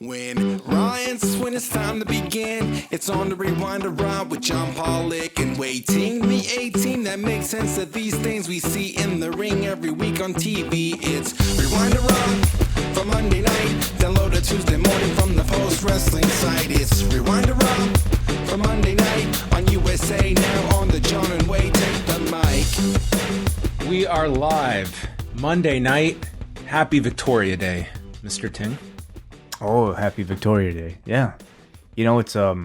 When Ryan's when it's time to begin, it's on the Rewind to Raw with John Pollock and Wai Ting. The 18 that makes sense of these things we see in the ring every week on TV. It's Rewind to Raw for Monday night. Download it Tuesday morning from the Post Wrestling site. It's Rewind to Raw for Monday night on USA Now on the John and Wai Take the Mic. We are live Monday night. Happy Victoria Day, Mr. Ting. Oh, happy Victoria Day. Yeah. You know, it's a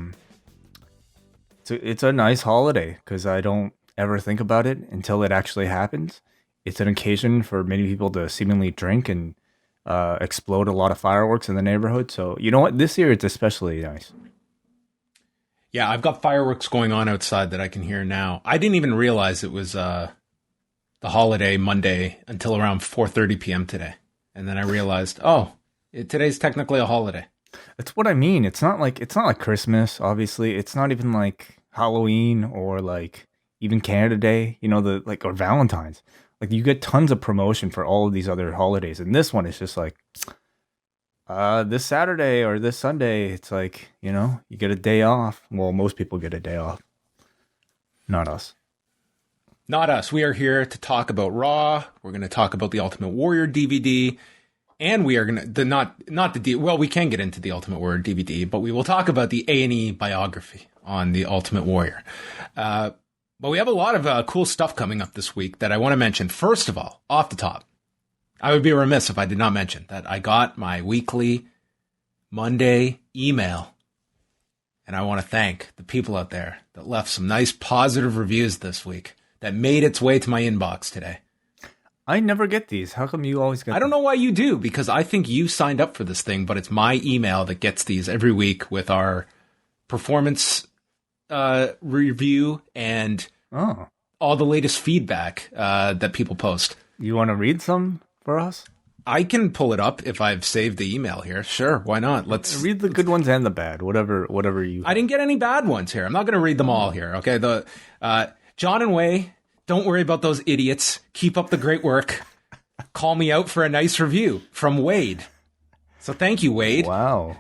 nice holiday because I don't ever think about it until it actually happens. It's an occasion for many people to seemingly drink and explode a lot of fireworks in the neighborhood. So, you know what? This year it's especially nice. Yeah, I've got fireworks going on outside that I can hear now. I didn't even realize it was the holiday Monday until around 4:30 p.m. today. And then I realized, today's technically a holiday. That's what I mean. It's not like Christmas, obviously. It's not even like Halloween or like even Canada Day, you know, or Valentine's. Like you get tons of promotion for all of these other holidays. And this one is just like this Saturday or this Sunday, it's like, you know, you get a day off. Well, most people get a day off. Not us. Not us. We are here to talk about Raw. We're going to talk about the Ultimate Warrior DVD. And we are going to, we can get into the Ultimate Warrior DVD, but we will talk about the A&E Biography on the Ultimate Warrior. But we have a lot of cool stuff coming up this week that I want to mention. First of all, off the top, I would be remiss if I did not mention that I got my weekly Monday email. And I want to thank the people out there that left some nice positive reviews this week that made its way to my inbox today. I never get these. How come you always get them? I don't know why you do, because I think you signed up for this thing, but it's my email that gets these every week with our performance review and all the latest feedback that people post. You want to read some for us? I can pull it up if I've saved the email here. Sure, why not? Let's read the good ones and the bad, whatever you... I didn't get any bad ones here. I'm not going to read them all here, okay? The John and Wai... Don't worry about those idiots. Keep up the great work. Call me out for a nice review from Wade. So thank you, Wade. Wow.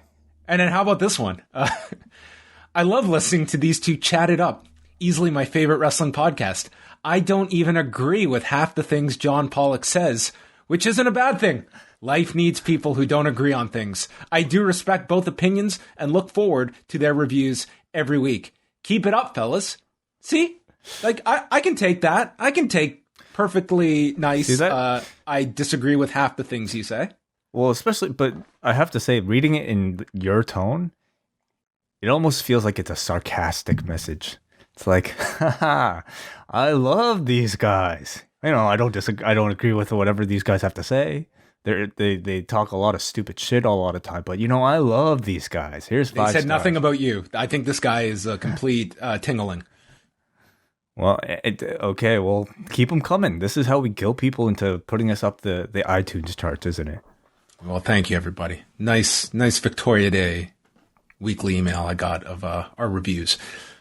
And then how about this one? I love listening to these two chat it up. Easily my favorite wrestling podcast. I don't even agree with half the things John Pollock says, which isn't a bad thing. Life needs people who don't agree on things. I do respect both opinions and look forward to their reviews every week. Keep it up, fellas. See? Like, I can take that. I can take perfectly nice. I disagree with half the things you say. Well, especially, but I have to say, reading it in your tone, it almost feels like it's a sarcastic message. It's like, haha, I love these guys. You know, I don't agree with whatever these guys have to say. They talk a lot of stupid shit all the time, but you know, I love these guys. Here's 5 stars. They said nothing about you. I think this guy is a complete tingling. Well, okay, well, keep them coming. This is how we guilt people into putting us up the iTunes charts, isn't it? Well, thank you, everybody. Nice Victoria Day weekly email I got of our reviews.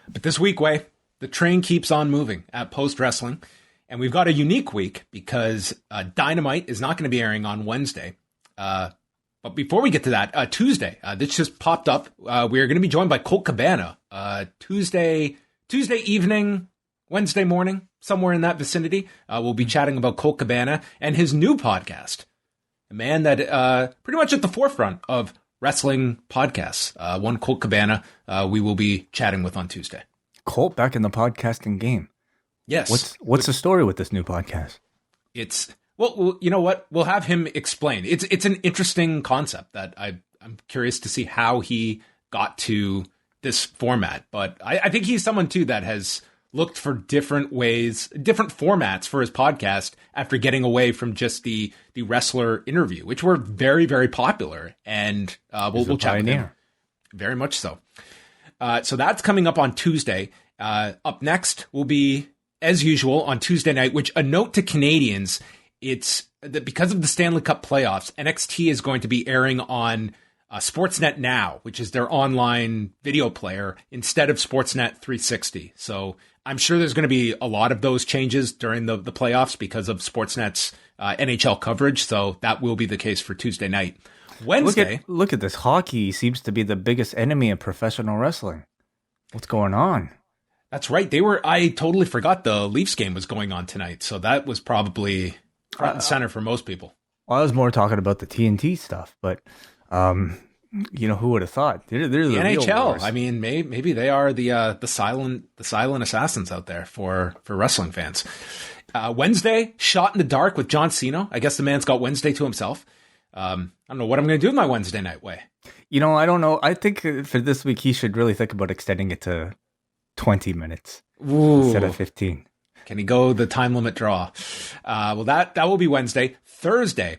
But this week, Wai, the train keeps on moving at Post Wrestling, and we've got a unique week because Dynamite is not going to be airing on Wednesday. But before we get to that, Tuesday, this just popped up. We are going to be joined by Colt Cabana Tuesday evening, Wednesday morning, somewhere in that vicinity. We'll be chatting about Colt Cabana and his new podcast. A man that pretty much at the forefront of wrestling podcasts. One Colt Cabana we will be chatting with on Tuesday. Colt back in the podcasting game. Yes. What's the story with this new podcast? Well, you know what? We'll have him explain. It's an interesting concept that I'm curious to see how he got to this format. But I think he's someone, too, that has looked for different ways, different formats for his podcast after getting away from just the wrestler interview, which were very, very popular. And we'll chat with him. Very much so. So that's coming up on Tuesday. Up next will be, as usual, on Tuesday night, which a note to Canadians, it's that because of the Stanley Cup playoffs, NXT is going to be airing on Sportsnet Now, which is their online video player, instead of Sportsnet 360. So I'm sure there's going to be a lot of those changes during the playoffs because of Sportsnet's NHL coverage. So that will be the case for Tuesday night. Wednesday. Look at this. Hockey seems to be the biggest enemy of professional wrestling. What's going on? That's right. I totally forgot the Leafs game was going on tonight. So that was probably front and center for most people. Well, I was more talking about the TNT stuff, but who would have thought? They're the NHL. I mean, maybe they are the silent assassins out there for wrestling fans. Wednesday, shot in the dark with John Cena. I guess the man's got Wednesday to himself. I don't know what I'm going to do with my Wednesday night way. I don't know. I think for this week, he should really think about extending it to 20 minutes instead of 15. Can he go the time limit draw? Well, that will be Wednesday. Thursday,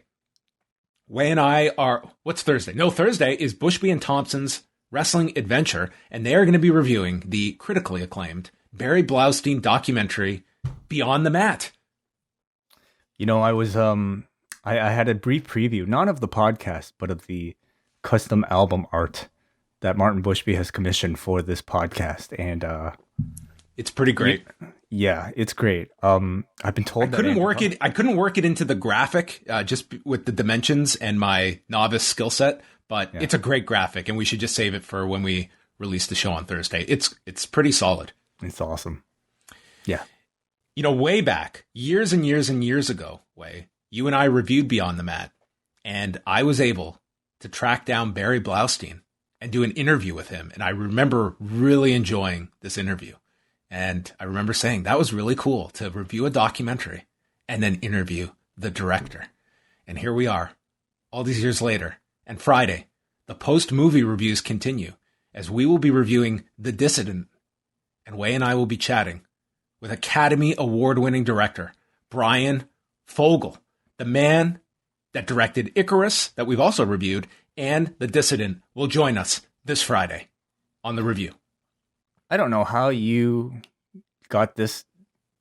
Wai and I are... What's Thursday? No, Thursday is Bushby and Thompson's Wrestling Adventure, and they are going to be reviewing the critically acclaimed Barry Blaustein documentary, Beyond the Mat. I was... I had a brief preview, not of the podcast, but of the custom album art that Martin Bushby has commissioned for this podcast, and it's pretty great. Yeah, it's great. I've been told I couldn't work it into the graphic just with the dimensions and my novice skill set, but It's a great graphic, and we should just save it for when we release the show on Thursday. It's pretty solid. It's awesome. Yeah. Way back, years and years and years ago, you and I reviewed Beyond the Mat, and I was able to track down Barry Blaustein and do an interview with him. And I remember really enjoying this interview. And I remember saying that was really cool to review a documentary and then interview the director. And here we are, all these years later. And Friday, the post-movie reviews continue as we will be reviewing The Dissident. And Wai and I will be chatting with Academy Award-winning director Brian Fogel, the man that directed Icarus, that we've also reviewed, and The Dissident will join us this Friday on the review. I don't know how you got this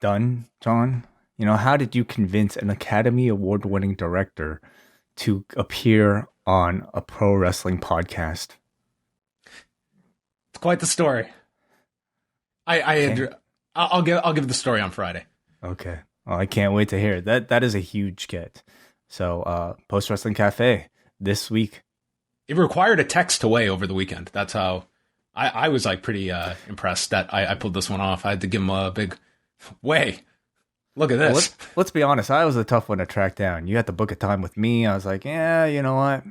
done, John. How did you convince an Academy Award-winning director to appear on a pro wrestling podcast? It's quite the story. I'll give the story on Friday. Okay. Oh, I can't wait to hear it. That is a huge get. So, Post Wrestling Cafe this week. It required a text to Wai over the weekend. That's how I was pretty impressed that I pulled this one off. I had to give him a big Wai. Look at this. Well, let's be honest. I was a tough one to track down. You had to book a time with me. I was like, yeah, you know what?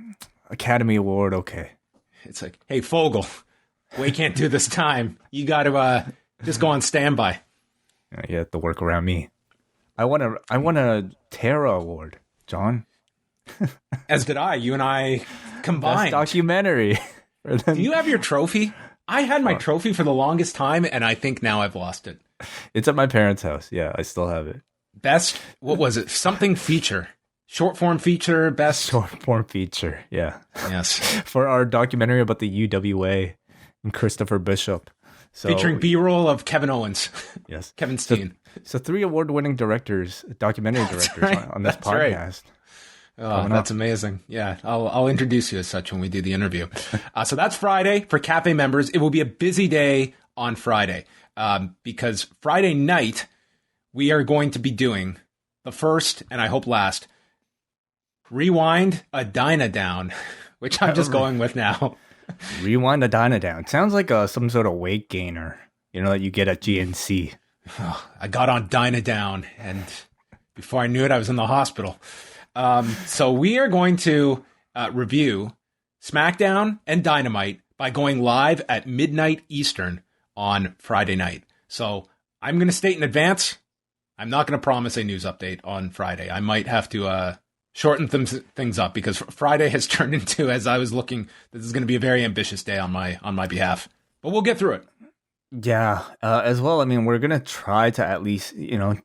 Academy Award, okay. It's like, hey, Fogel, Wai can't do this time. You got to just go on standby. You have to work around me. I won a Terra Award, John. As did I. You and I combined. Best documentary. Do you have your trophy? I had my trophy for the longest time, and I think now I've lost it. It's at my parents' house. Yeah, I still have it. Best, what was it? Something feature. Short form feature, best. Short form feature, yeah. Yes. For our documentary about the UWA and Christopher Bishop. So, featuring B-roll of Kevin Owens. Yes. Kevin Steen. So 3 award-winning directors, documentary directors on this podcast. Right. Oh, that's amazing. Yeah, I'll introduce you as such when we do the interview. So that's Friday for Cafe members. It will be a busy day on Friday because Friday night we are going to be doing the first, and I hope last, Rewind a Dyna Down, which I'm just going with now. Rewind a Dyna Down. Sounds like some sort of weight gainer, that you get at GNC. Oh, I got on Dyna Down, and before I knew it, I was in the hospital. So we are going to review SmackDown and Dynamite by going live at midnight Eastern on Friday night. So I'm going to state in advance, I'm not going to promise a news update on Friday. I might have to shorten things up because Friday has turned into, as I was looking, this is going to be a very ambitious day on my behalf. But we'll get through it. Yeah, as well. I mean, we're going to try to at least,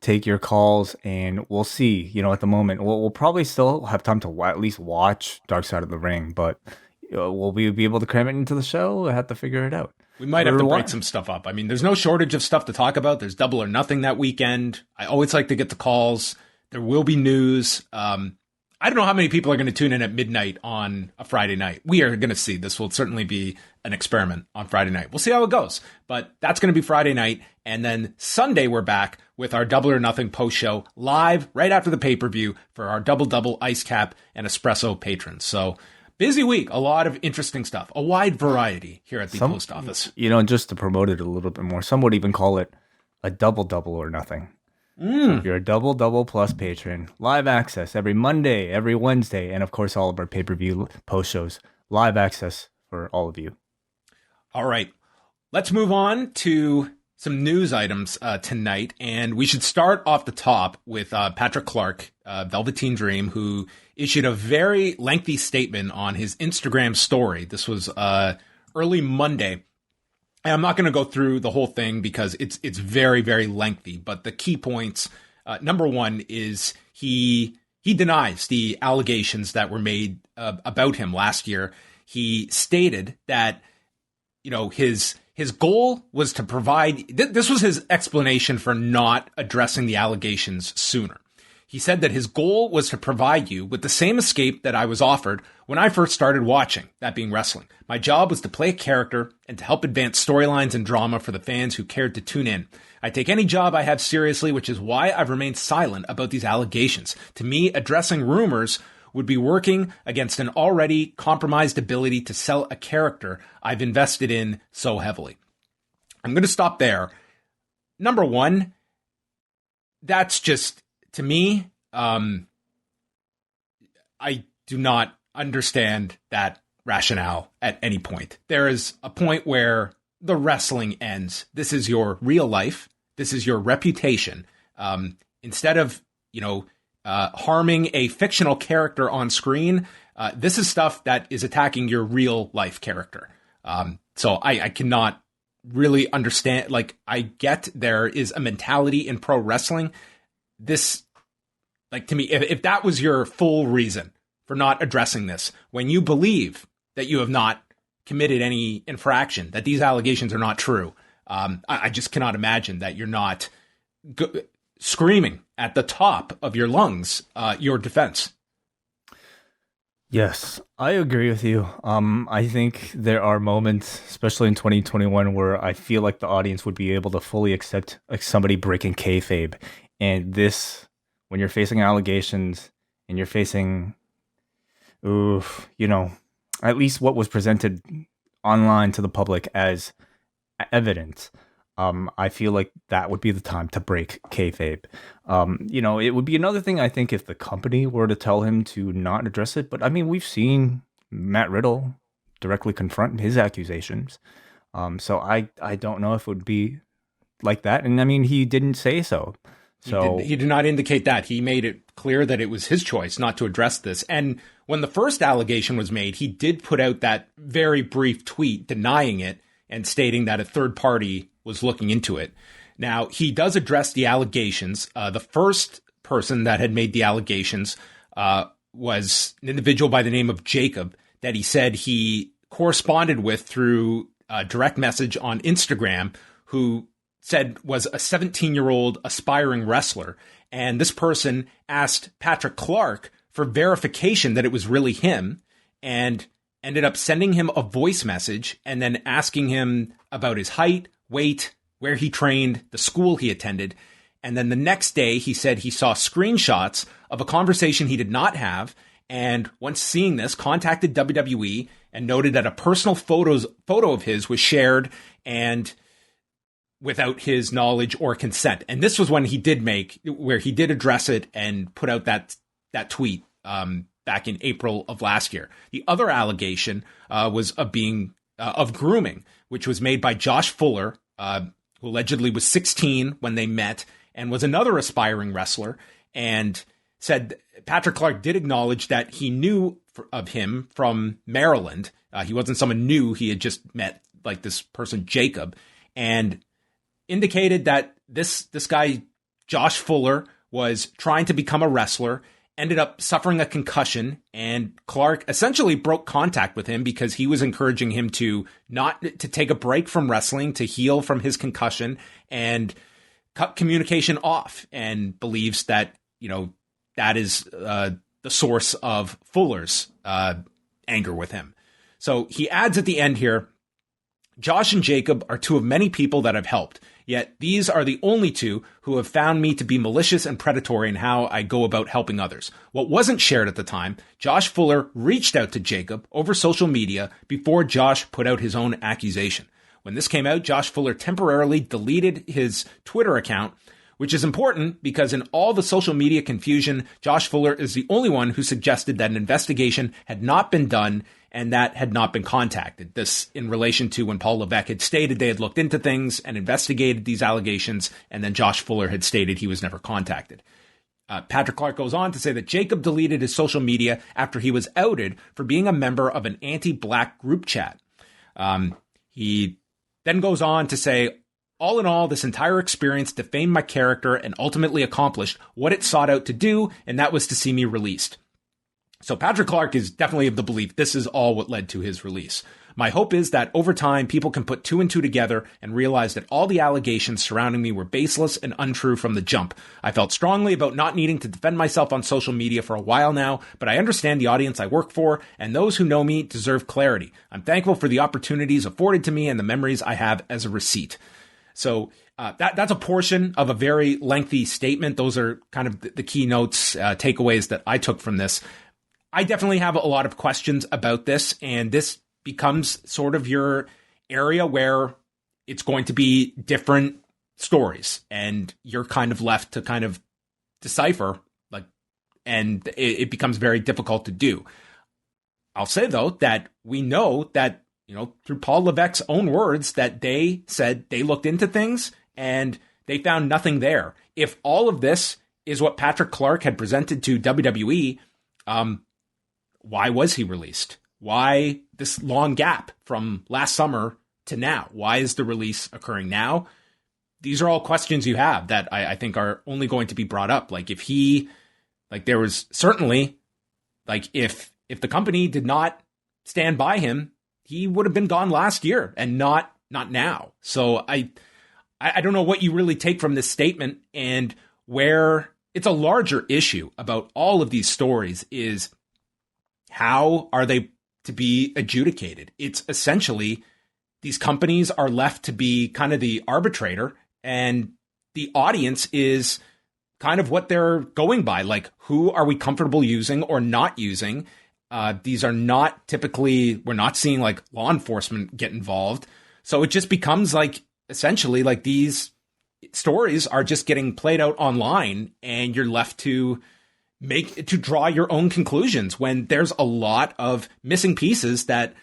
take your calls, and we'll see, at the moment. We'll probably still have time to at least watch Dark Side of the Ring, but will we be able to cram it into the show? We'll have to figure it out. We might have to break some stuff up. I mean, there's no shortage of stuff to talk about. There's Double or Nothing that weekend. I always like to get the calls. There will be news. I don't know how many people are going to tune in at midnight on a Friday night. We are going to see. This will certainly be an experiment on Friday night. We'll see how it goes. But that's going to be Friday night. And then Sunday, we're back with our Double or Nothing post show live right after the pay-per-view for our Double Ice Cap and Espresso patrons. So busy week. A lot of interesting stuff. A wide variety here at the post office. Just to promote it a little bit more, some would even call it a double or nothing. So if you're a double plus patron, live access every Monday, every Wednesday, and of course all of our pay-per-view post shows, live access for all of you. All right, let's move on to some news items tonight, and we should start off the top with Patrick Clark, Velveteen Dream, who issued a very lengthy statement on his Instagram story. This was early Monday. And I'm not going to go through the whole thing because it's very, very lengthy. But the key points, number one, is he denies the allegations that were made about him last year. He stated that, his goal was to provide, this was his explanation for not addressing the allegations sooner. He said that his goal was to provide you with the same escape that I was offered when I first started watching, that being wrestling. My job was to play a character and to help advance storylines and drama for the fans who cared to tune in. I take any job I have seriously, which is why I've remained silent about these allegations. To me, addressing rumors would be working against an already compromised ability to sell a character I've invested in so heavily. I'm going to stop there. Number one, that's just... To me, I do not understand that rationale at any point. There is a point where the wrestling ends. This is your real life. This is your reputation. Instead of, harming a fictional character on screen, this is stuff that is attacking your real life character. So I cannot really understand. I get there is a mentality in pro wrestling. This, to me, if that was your full reason for not addressing this, when you believe that you have not committed any infraction, that these allegations are not true, I just cannot imagine that you're not screaming at the top of your lungs your defense. Yes, I agree with you. I think there are moments, especially in 2021, where I feel like the audience would be able to fully accept somebody breaking kayfabe. And this, when you're facing allegations and you're facing, at least what was presented online to the public as evidence, I feel like that would be the time to break kayfabe. It would be another thing, I think, if the company were to tell him to not address it. But, we've seen Matt Riddle directly confront his accusations. So I don't know if it would be like that. And, he didn't say so. So he did not indicate that. He made it clear that it was his choice not to address this. And when the first allegation was made, he did put out that very brief tweet denying it and stating that a third party was looking into it. Now, he does address the allegations. The first person that had made the allegations was an individual by the name of Jacob that he said he corresponded with through a direct message on Instagram, who said was a 17-year-old aspiring wrestler. And this person asked Patrick Clark for verification that it was really him and ended up sending him a voice message and then asking him about his height, weight, where he trained, the school he attended. And then the next day he said he saw screenshots of a conversation he did not have. And once seeing this, contacted WWE and noted that a personal photo of his was shared and without his knowledge or consent. And this was when he did address it and put out that tweet back in April of last year. The other allegation was of grooming, which was made by Josh Fuller, who allegedly was 16 when they met and was another aspiring wrestler, and said Patrick Clark did acknowledge that he knew of him from Maryland. He wasn't someone new. He had just met this person, Jacob, and indicated that this guy, Josh Fuller, was trying to become a wrestler, ended up suffering a concussion, and Clark essentially broke contact with him because he was encouraging him to take a break from wrestling, to heal from his concussion, and cut communication off, and believes that, that is the source of Fuller's anger with him. So he adds at the end here, Josh and Jacob are two of many people that I've helped, yet these are the only two who have found me to be malicious and predatory in how I go about helping others. What wasn't shared at the time, Josh Fuller reached out to Jacob over social media before Josh put out his own accusation. When this came out, Josh Fuller temporarily deleted his Twitter account, which is important because in all the social media confusion, Josh Fuller is the only one who suggested that an investigation had not been done and that had not been contacted. This in relation to when Paul Levesque had stated they had looked into things and investigated these allegations, and then Josh Fuller had stated he was never contacted. Patrick Clark goes on to say that Jacob deleted his social media after he was outed for being a member of an anti-black group chat. He then goes on to say, all in all, this entire experience defamed my character and ultimately accomplished what it sought out to do, and that was to see me released. So Patrick Clark is definitely of the belief this is all what led to his release. My hope is that over time, people can put two and two together and realize that all the allegations surrounding me were baseless and untrue from the jump. I felt strongly about not needing to defend myself on social media for a while now, but I understand the audience I work for, and those who know me deserve clarity. I'm thankful for the opportunities afforded to me and the memories I have as a receipt. So that's a portion of a very lengthy statement. Those are kind of the key notes, takeaways that I took from this. I definitely have a lot of questions about this, and this becomes sort of your area where it's going to be different stories, and you're kind of left to kind of decipher, and it becomes very difficult to do. I'll say, though, that we know that, through Paul Levesque's own words, that they said they looked into things and they found nothing there. If all of this is what Patrick Clark had presented to WWE, why was he released? Why this long gap from last summer to now? Why is the release occurring now? These are all questions you have that I think are only going to be brought up. If there was certainly, if the company did not stand by him, he would have been gone last year and not now. So I don't know what you really take from this statement, and where it's a larger issue about all of these stories is how are they to be adjudicated? It's essentially these companies are left to be kind of the arbitrator, and the audience is kind of what they're going by. Who are we comfortable using or not using? These are not typically, we're not seeing law enforcement get involved. So it just becomes essentially these stories are just getting played out online, and you're left to draw your own conclusions when there's a lot of missing pieces that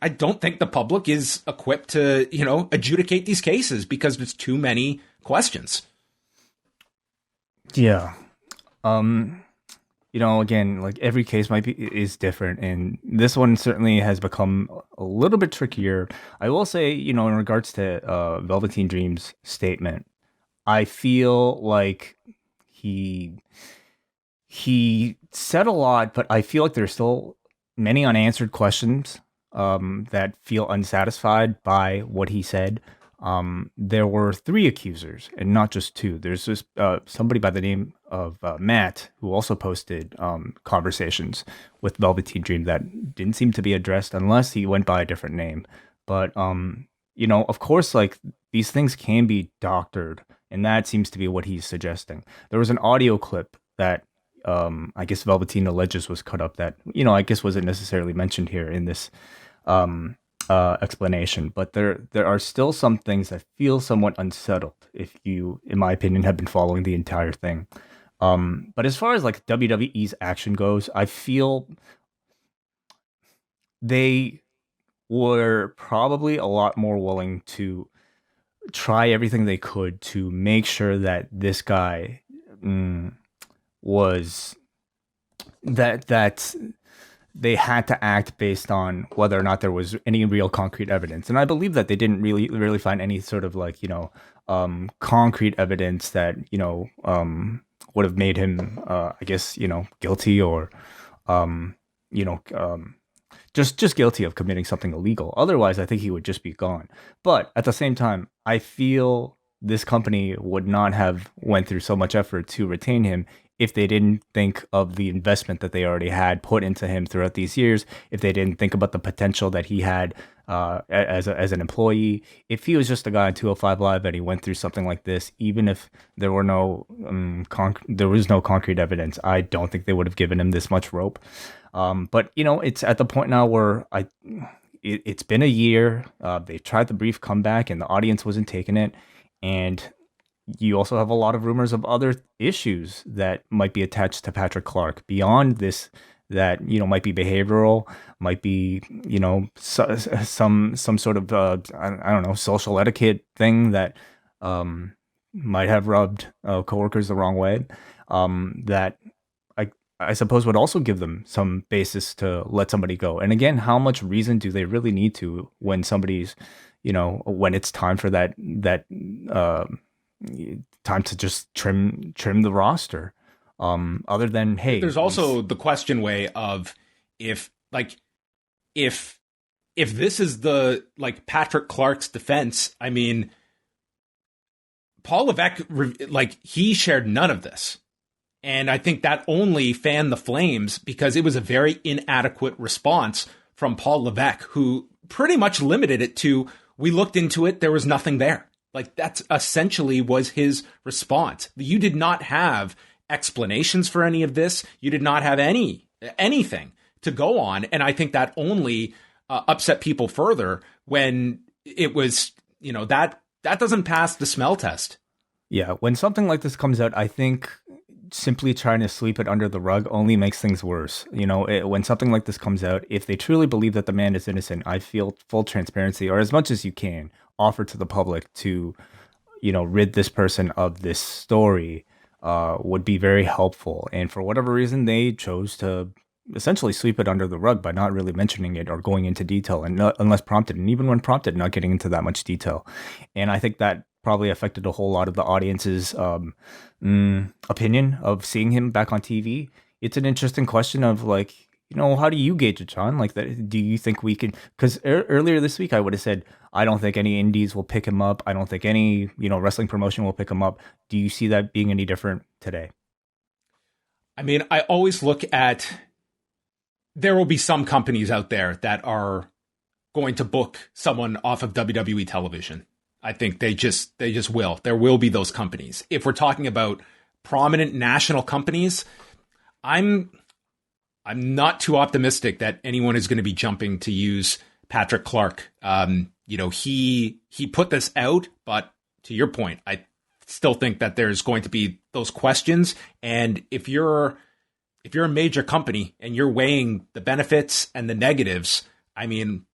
I don't think the public is equipped to, adjudicate these cases because there's too many questions. Yeah. Again, every case is different, and this one certainly has become a little bit trickier. I will say, in regards to Velveteen Dream's statement, I feel like he said a lot, but I feel like there's still many unanswered questions that feel unsatisfied by what he said. There were 3 accusers and not just 2. There's this somebody by the name of Matt who also posted conversations with Velveteen Dream that didn't seem to be addressed unless he went by a different name. But of course, these things can be doctored, and that seems to be what he's suggesting. There was an audio clip that I guess Velveteen alleges was cut up that I guess wasn't necessarily mentioned here in this explanation, but there are still some things that feel somewhat unsettled if you, in my opinion, have been following the entire thing. But as far as WWE's action goes, I feel they were probably a lot more willing to try everything they could to make sure that this guy was that they had to act based on whether or not there was any real concrete evidence. And I believe that they didn't really find any sort of concrete evidence that, would have made him, guilty or, just guilty of committing something illegal. Otherwise, I think he would just be gone. But at the same time, I feel this company would not have went through so much effort to retain him if they didn't think of the investment that they already had put into him throughout these years, if they didn't think about the potential that he had as an employee, if he was just a guy on 205 Live and he went through something like this, even if there were no there was no concrete evidence, I don't think they would have given him this much rope. But it's at the point now where it's been a year. They tried the brief comeback and the audience wasn't taking it, and you also have a lot of rumors of other issues that might be attached to Patrick Clark beyond this, that might be behavioral, might be some sort of I don't know, social etiquette thing that might have rubbed coworkers the wrong way, that I suppose would also give them some basis to let somebody go. And again, how much reason do they really need to when somebody's when it's time for that time to just trim the roster, other than, hey, there's also the question way of if this is the Patrick Clark's defense. I mean, Paul Levesque, he shared none of this, and I think that only fanned the flames because it was a very inadequate response from Paul Levesque, who pretty much limited it to, we looked into it, there was nothing there. That's essentially was his response. You did not have explanations for any of this. You did not have anything to go on. And I think that only upset people further when it was, that doesn't pass the smell test. Yeah. When something like this comes out, I think simply trying to sweep it under the rug only makes things worse. When something like this comes out, if they truly believe that the man is innocent, I feel full transparency, or as much as you can, offer to the public to, rid this person of this story, would be very helpful. And for whatever reason, they chose to essentially sweep it under the rug by not really mentioning it or going into detail, and unless prompted, and even when prompted, not getting into that much detail. And I think that probably affected a whole lot of the audience's opinion of seeing him back on TV. It's an interesting question of how do you gauge it, John? Do you think we can? Because earlier this week I would have said I don't think any indies will pick him up. I don't think any wrestling promotion will pick him up. Do you see that being any different today? I mean, I always look at, there will be some companies out there that are going to book someone off of WWE television. I think they just will. There will be those companies. If we're talking about prominent national companies, I'm not too optimistic that anyone is going to be jumping to use Patrick Clark. He put this out, but to your point, I still think that there's going to be those questions. And if you're a major company and you're weighing the benefits and the negatives, I mean,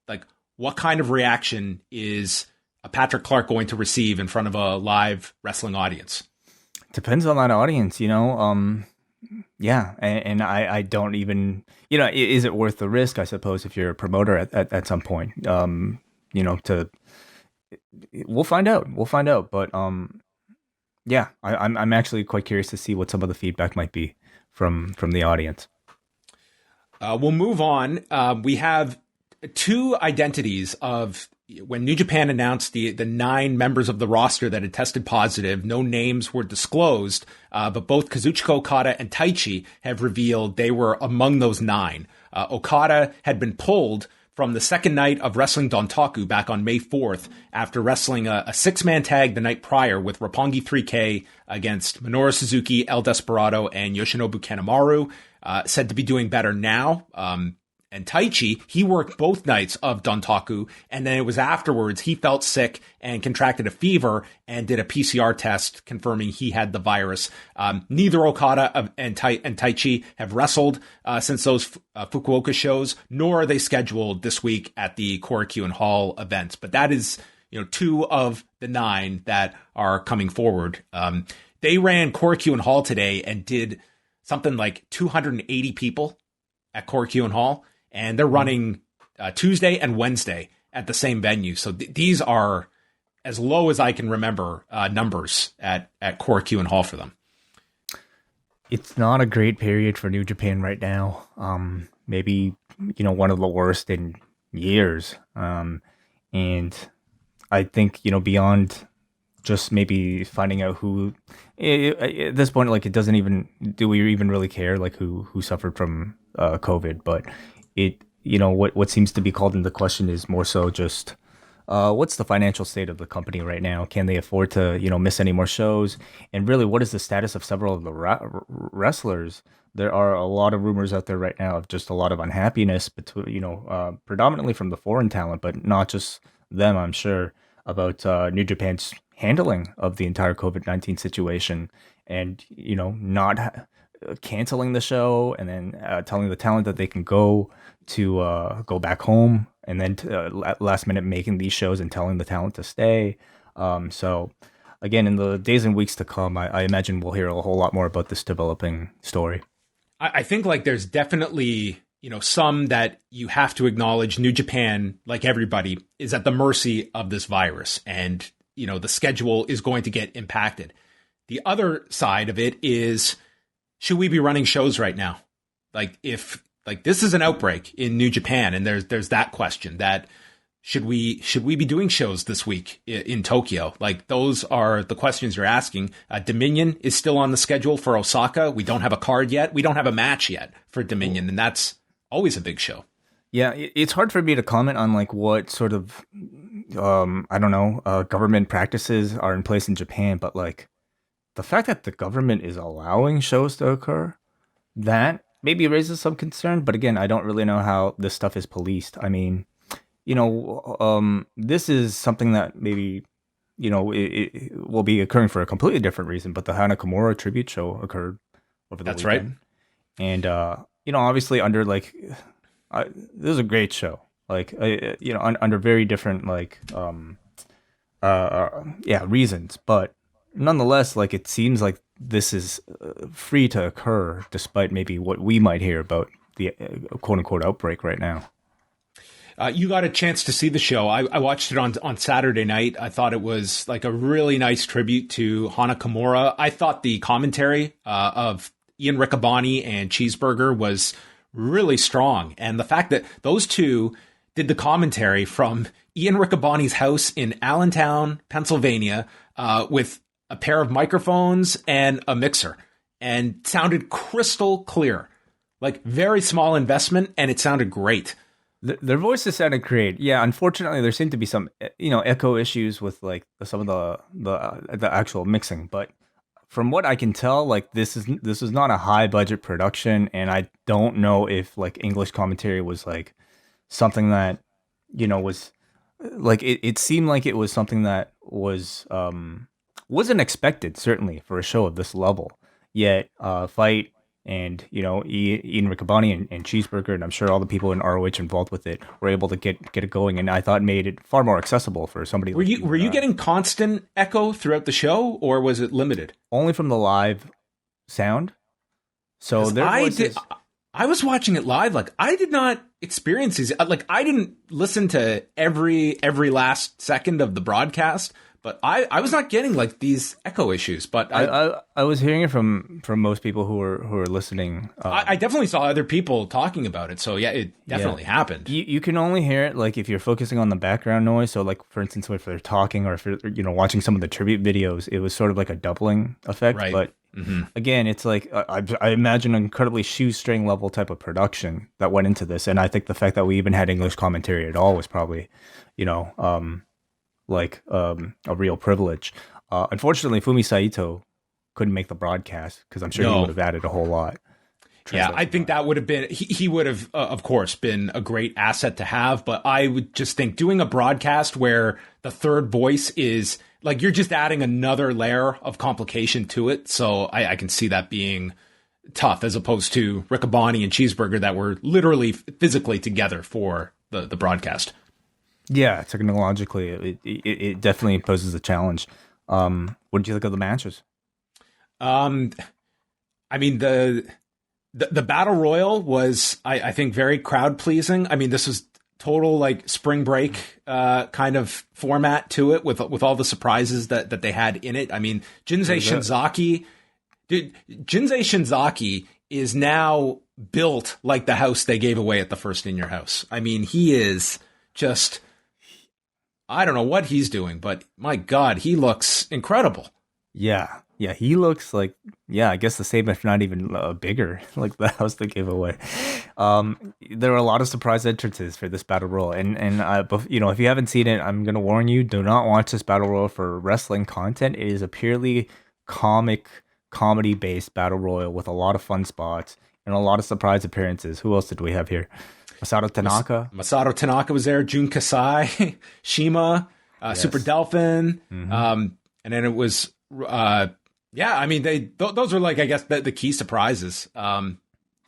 what kind of reaction is a Patrick Clark going to receive in front of a live wrestling audience? Depends on that audience, Yeah, and I don't even, is it worth the risk? I suppose if you're a promoter at some point, we'll find out. But yeah, I'm actually quite curious to see what some of the feedback might be from the audience. We'll move on. We have two identities of when New Japan announced the 9 members of the roster that had tested positive. No names were disclosed, but both Kazcuhika Okada and Taichi have revealed they were among those 9. Okada had been pulled from the second night of Wrestling Dontaku back on May 4th after wrestling a 6-man tag the night prior with Roppongi 3K against Minoru Suzuki, El Desperado, and Yoshinobu Kanemaru. Said to be doing better now. And Taichi, he worked both nights of Dontaku, and then it was afterwards he felt sick and contracted a fever and did a PCR test confirming he had the virus. Neither Okada and Taichi have wrestled since those Fukuoka shows, nor are they scheduled this week at the Korakuen Hall event. But that is, 2 of the 9 that are coming forward. They ran Korakuen Hall today and did something like 280 people at Korakuen Hall. And they're running Tuesday and Wednesday at the same venue. So these are, as low as I can remember, numbers at Korakuen Hall for them. It's not a great period for New Japan right now. Maybe, one of the worst in years. And I think, beyond just maybe finding out who at this point, like, it doesn't even, do we even really care like who suffered from COVID? But it, what seems to be called into question is more so just what's the financial state of the company right now? Can they afford to miss any more shows? And really, what is the status of several of the wrestlers? There are a lot of rumors out there right now of just a lot of unhappiness between, predominantly from the foreign talent, but not just them, I'm sure, about New Japan's handling of the entire COVID-19 situation, and not canceling the show, and then telling the talent that they can go back home, and then last minute making these shows and telling the talent to stay. So again, in the days and weeks to come, I imagine we'll hear a whole lot more about this developing story. I think like there's definitely, some that you have to acknowledge. New Japan, like everybody, is at the mercy of this virus, and, the schedule is going to get impacted. The other side of it is, should we be running shows right now? Like, if this is an outbreak in New Japan, and there's that question that should we be doing shows this week in Tokyo? Like, those are the questions you're asking. Dominion is still on the schedule for Osaka. We don't have a card yet. We don't have a match yet for Dominion, and that's always a big show. Yeah, it's hard for me to comment on like what sort of government practices are in place in Japan, but like the fact that the government is allowing shows to occur, that maybe raises some concern. But again, I don't really know how this stuff is policed. I mean, this is something that maybe, it will be occurring for a completely different reason. But the Hana Kimura tribute show occurred over the weekend. That's right. And, obviously under like, this is a great show. Like, under very different, like, reasons. But nonetheless, like, it seems like this is free to occur despite maybe what we might hear about the quote unquote outbreak right now. You got a chance to see the show. I watched it on Saturday night. I thought it was like a really nice tribute to Hana Kimura. I thought the commentary of Ian Riccaboni and Cheeseburger was really strong. And the fact that those two did the commentary from Ian Riccaboni's house in Allentown, Pennsylvania, with a pair of microphones and a mixer, and sounded crystal clear. Like, very small investment, and it sounded great. Their voices sounded great. Yeah, unfortunately, there seemed to be some, echo issues with like some of the actual mixing. But from what I can tell, like this is not a high budget production, and I don't know if like English commentary was like something that was like it seemed like it was something that was wasn't expected, certainly for a show of this level. Yet Fight and Ian Riccaboni and Cheeseburger, and I'm sure all the people in ROH involved with it were able to get it going, and I thought made it far more accessible for somebody. Were you getting constant echo throughout the show, or was it limited? Only from the live sound. So I was watching it live. Like, I did not experience these. Like, I didn't listen to every last second of the broadcast. But I was not getting like these echo issues, but I was hearing it from most people who were listening. I definitely saw other people talking about it. So yeah, it definitely happened. You can only hear it like if you're focusing on the background noise. So like, for instance, if they're talking or if you're watching some of the tribute videos, it was sort of like a doubling effect. Right. But again, it's like I imagine an incredibly shoestring level type of production that went into this, and I think the fact that we even had English commentary at all was probably a real privilege. Unfortunately, Fumi Saito couldn't make the broadcast because I'm sure he would have added a whole lot. Yeah, I think that would have been, he would have, of course, been a great asset to have. But I would just think doing a broadcast where the third voice is like, you're just adding another layer of complication to it. So I can see that being tough, as opposed to Riccaboni and Cheeseburger that were literally physically together for the broadcast. Yeah, technologically, it definitely poses a challenge. What did you think of the matches? I mean, the Battle Royal was, I think, very crowd pleasing. I mean, this was total like spring break kind of format to it, with all the surprises that they had in it. I mean, Jinsei Shinzaki is now built like the house they gave away at the first In Your House. I mean, he is just I don't know what he's doing, but my God, he looks incredible. Yeah. Yeah, he looks like, I guess the same, if not even bigger. Like that was the giveaway. There were a lot of surprise entrances for this battle royal, and if you haven't seen it, I'm gonna warn you: do not watch this battle royal for wrestling content. It is a purely comedy based battle royal with a lot of fun spots and a lot of surprise appearances. Who else did we have here? Masato Tanaka. Masato Tanaka was there. Jun Kasai, Shima, yes. Super Delphin, and then it was. I mean, those were like, I guess, the key surprises.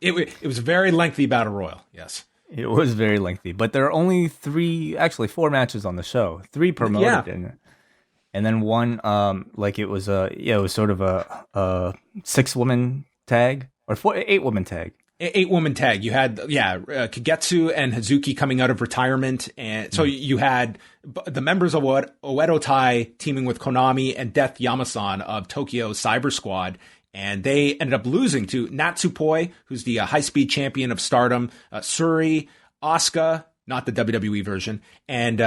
It was a very lengthy battle royal. Yes, it was very lengthy, but there are only four matches on the show. 3 promoted in it, and then one, it was sort of a 6-woman tag or 8-woman tag. 8-woman tag. You had, Kagetsu and Hazuki coming out of retirement. And so you had the members of Oedo Tai teaming with Konami and Death Yamasan of Tokyo Cyber Squad. And they ended up losing to Natsupoi, who's the high-speed champion of Stardom, Suri, Asuka, not the WWE version, and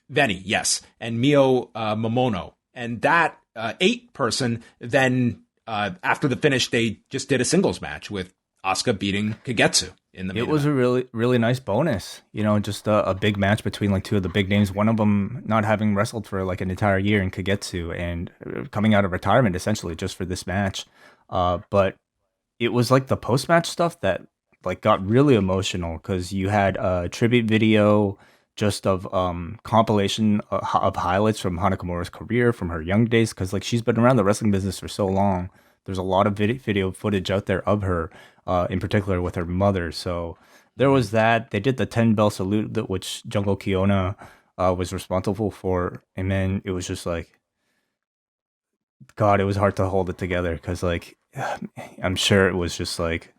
Veni, yes, and Mio Momono. And that 8-person then... after the finish, they just did a singles match with Asuka beating Kagetsu in the main event. It was a really, really nice bonus. Just a big match between like 2 of the big names. One of them not having wrestled for like an entire year in Kagetsu and coming out of retirement essentially just for this match. But it was like the post-match stuff that like got really emotional because you had a tribute video just of compilation of highlights from Hana Kimura's career from her young days, because like she's been around the wrestling business for so long. There's a lot of video footage out there of her, in particular with her mother. So there was that. They did the 10-bell salute, which Jungle Kiona was responsible for, and then it was just like, God, it was hard to hold it together because like I'm sure it was just like,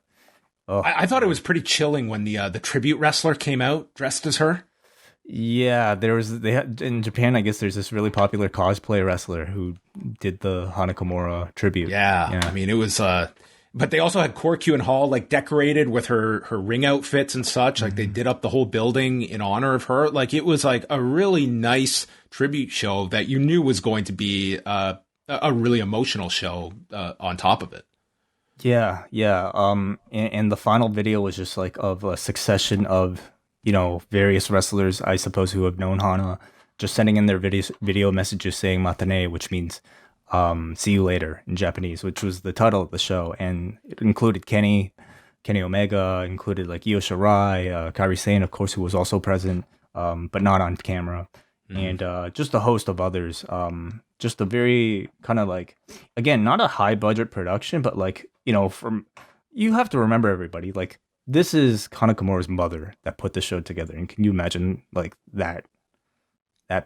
oh. I thought it was pretty chilling when the tribute wrestler came out dressed as her. Yeah, in Japan, I guess there's this really popular cosplay wrestler who did the Hana Kimura tribute. Yeah. I mean, it was, but they also had Koryu and Hall like decorated with her ring outfits and such. Like they did up the whole building in honor of her. Like it was like a really nice tribute show that you knew was going to be a really emotional show on top of it. Yeah. And the final video was just like of a succession of, various wrestlers, I suppose, who have known Hana, just sending in their video messages saying "MATANE," which means "see you later" in Japanese, which was the title of the show, and it included Kenny Omega, included like Io Shirai, Kairi Sane, of course, who was also present, but not on camera, and just a host of others. Just a very kind of like, again, not a high budget production, but like you have to remember everybody like. This is Hana Kimura's mother that put the show together. And can you imagine like that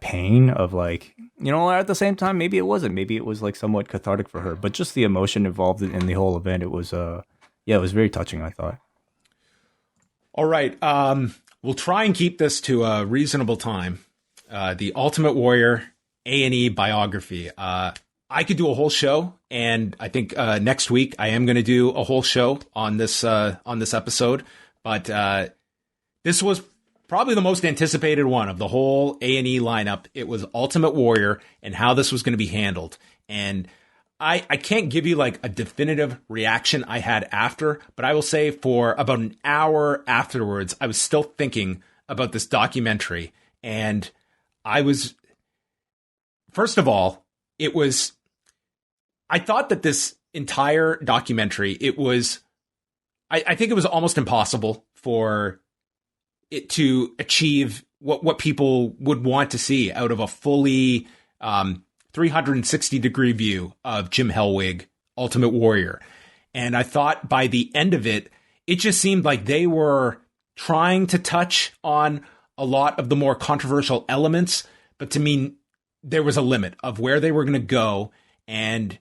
pain of like, at the same time, maybe it wasn't, maybe it was like somewhat cathartic for her, but just the emotion involved in the whole event. It was, it was very touching, I thought. All right. We'll try and keep this to a reasonable time. The Ultimate Warrior A&E Biography. I could do a whole show, and I think next week I am going to do a whole show on this episode. But this was probably the most anticipated one of the whole A&E lineup. It was Ultimate Warrior and how this was going to be handled. And I can't give you like a definitive reaction I had after, but I will say for about an hour afterwards, I was still thinking about this documentary. And I was, first of all, I thought that this entire documentary, I think it was almost impossible for it to achieve what people would want to see out of a fully 360-degree view of Jim Hellwig, Ultimate Warrior. And I thought by the end of it, it just seemed like they were trying to touch on a lot of the more controversial elements, but to me, there was a limit of where they were going to go. And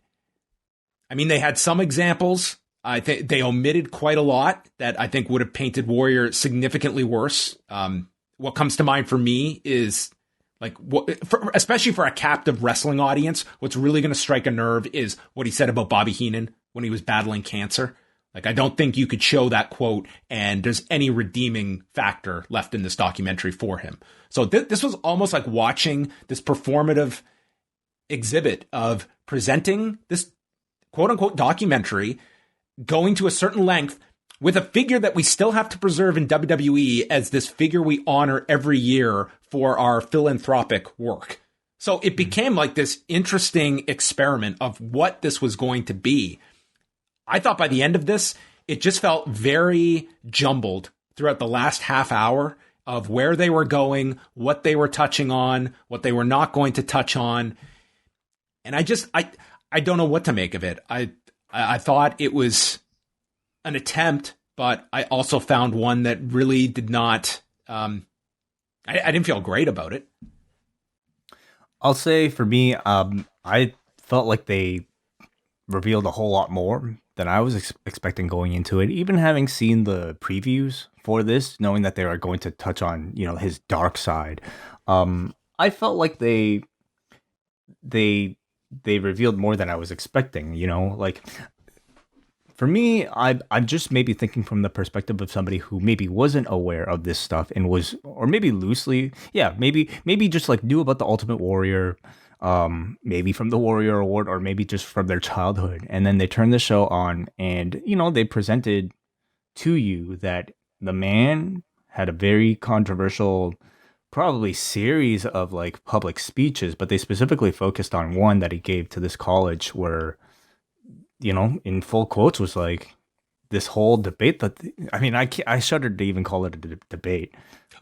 I mean, they had some examples. I think they omitted quite a lot that I think would have painted Warrior significantly worse. What comes to mind for me is like, especially for a captive wrestling audience, what's really going to strike a nerve is what he said about Bobby Heenan when he was battling cancer. Like, I don't think you could show that quote and there's any redeeming factor left in this documentary for him. So this was almost like watching this performative exhibit of presenting this quote unquote documentary, going to a certain length with a figure that we still have to preserve in WWE as this figure we honor every year for our philanthropic work. So it became like this interesting experiment of what this was going to be. I thought by the end of this, it just felt very jumbled throughout the last half hour of where they were going, what they were touching on, what they were not going to touch on. And I don't know what to make of it. I thought it was an attempt, but I also found one that really did not, I didn't feel great about it. I'll say for me, I felt like they revealed a whole lot more than I was expecting going into it. Even having seen the previews for this, knowing that they are going to touch on, his dark side, I felt like they revealed more than I was expecting. Like for me, I'm just maybe thinking from the perspective of somebody who maybe wasn't aware of this stuff and was, or maybe loosely, maybe just like knew about the Ultimate Warrior, maybe from the Warrior Award, or maybe just from their childhood. And then they turned the show on and, they presented to you that the man had a very controversial, probably series of like public speeches, but they specifically focused on one that he gave to this college where, in full quotes was like this whole debate that, I shuddered to even call it a debate.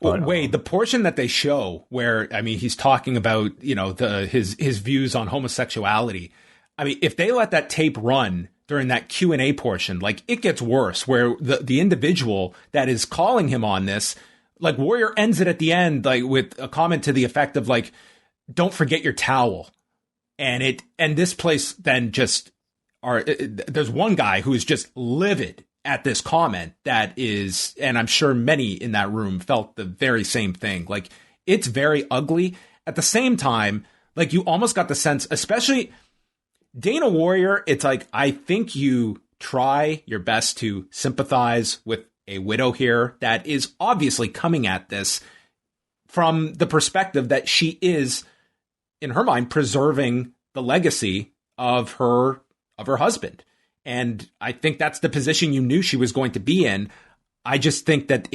But, wait, the portion that they show where, he's talking about, his views on homosexuality. If they let that tape run during that Q&A portion, like it gets worse where the individual that is calling him on this, like Warrior ends it at the end, like with a comment to the effect of like, don't forget your towel. And this place then just there's one guy who is just livid at this comment that is, and I'm sure many in that room felt the very same thing. Like it's very ugly. At the same time, like you almost got the sense, especially Dana Warrior, it's like, I think you try your best to sympathize with a widow here that is obviously coming at this from the perspective that she is, in her mind, preserving the legacy of her husband. And I think that's the position you knew she was going to be in. I just think that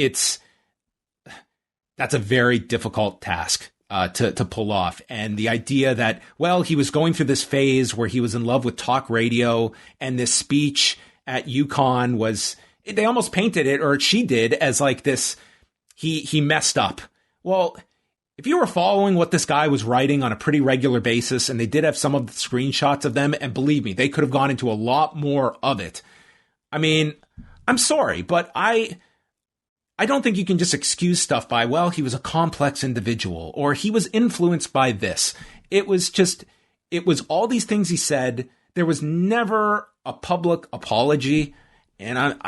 that's a very difficult task to pull off. And the idea that, well, he was going through this phase where he was in love with talk radio, and this speech at UConn was, they almost painted it, or she did, as like this, he messed up. Well, if you were following what this guy was writing on a pretty regular basis, and they did have some of the screenshots of them, and believe me, they could have gone into a lot more of it. I'm sorry, but I don't think you can just excuse stuff by, well, he was a complex individual, or he was influenced by this. It was all these things he said. There was never a public apology. And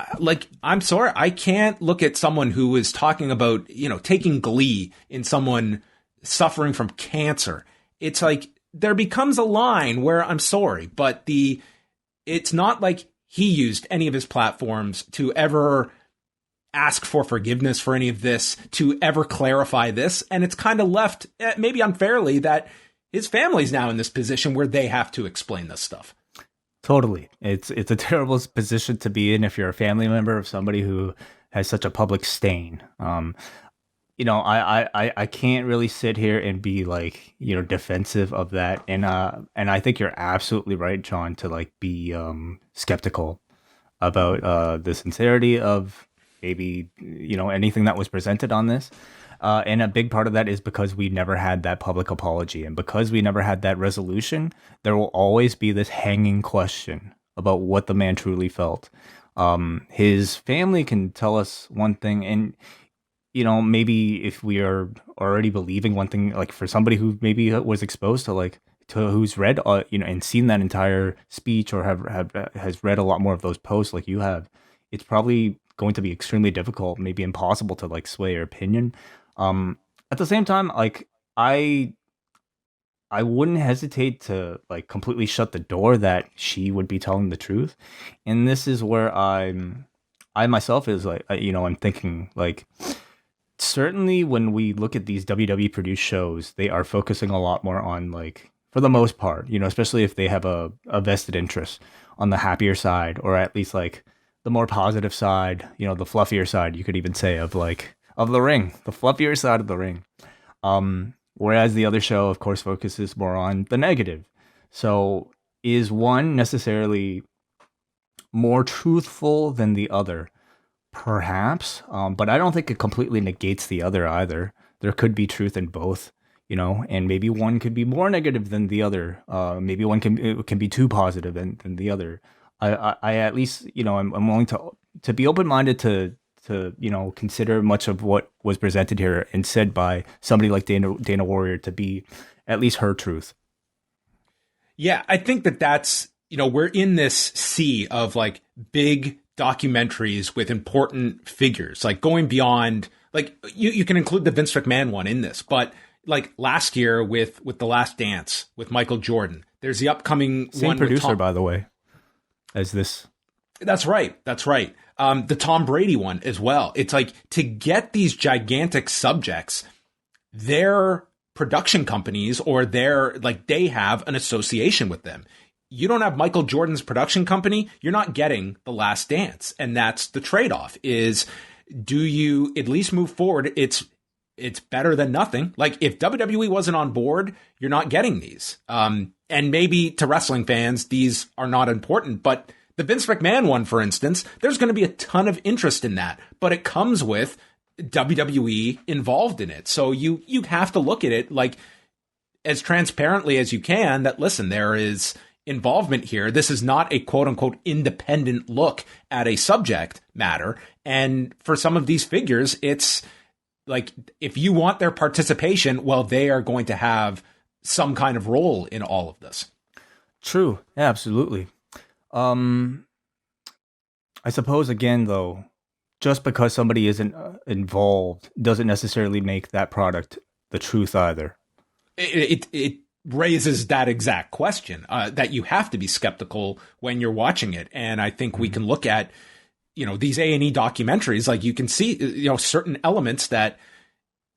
I'm sorry, I can't look at someone who is talking about, taking glee in someone suffering from cancer. It's like there becomes a line where I'm sorry, but it's not like he used any of his platforms to ever ask for forgiveness for any of this, to ever clarify this. And it's kind of left, maybe unfairly, that his family's now in this position where they have to explain this stuff. Totally. It's a terrible position to be in if you're a family member of somebody who has such a public stain. I can't really sit here and be like, defensive of that. And I think you're absolutely right, John, to like be skeptical about the sincerity of maybe, anything that was presented on this. And a big part of that is because we never had that public apology. And because we never had that resolution, there will always be this hanging question about what the man truly felt. His family can tell us one thing, and, maybe if we are already believing one thing, like for somebody who maybe was exposed to who's read, and seen that entire speech, or has read a lot more of those posts like you have, it's probably going to be extremely difficult, maybe impossible to like sway your opinion. At the same time, like I I wouldn't hesitate to like completely shut the door that she would be telling the truth. And this is where I myself is like, I'm thinking like, certainly when we look at these WWE produced shows, they are focusing a lot more on like, for the most part, especially if they have a vested interest on the happier side, or at least like the more positive side, the fluffier side, you could even say of the ring, the fluffier side of the ring. Whereas the other show, of course, focuses more on the negative. So is one necessarily more truthful than the other? Perhaps, but I don't think it completely negates the other either. There could be truth in both, and maybe one could be more negative than the other. Maybe one can be too positive than the other. I at least, I'm willing to be open-minded to consider much of what was presented here and said by somebody like Dana Warrior to be at least her truth. Yeah, I think that's, we're in this sea of like big documentaries with important figures, like going beyond, like you can include the Vince McMahon one in this, but like last year with The Last Dance with Michael Jordan, there's the upcoming same one producer, by the way, as this. That's right. The Tom Brady one as well. It's like, to get these gigantic subjects, their production companies or they have an association with them. You don't have Michael Jordan's production company, you're not getting The Last Dance. And that's the trade-off is, do you at least move forward? It's better than nothing. Like if WWE wasn't on board, you're not getting these. And maybe to wrestling fans, these are not important, but the Vince McMahon one, for instance, there's going to be a ton of interest in that, but it comes with WWE involved in it. So you have to look at it like as transparently as you can, that listen, there is involvement here. This is not a quote unquote independent look at a subject matter. And for some of these figures, it's like, if you want their participation, well, they are going to have some kind of role in all of this. True. Yeah, absolutely. I suppose again, though, just because somebody isn't involved doesn't necessarily make that product the truth either. It raises that exact question that you have to be skeptical when you're watching it. And I think we can look at, these A&E documentaries, like you can see, certain elements that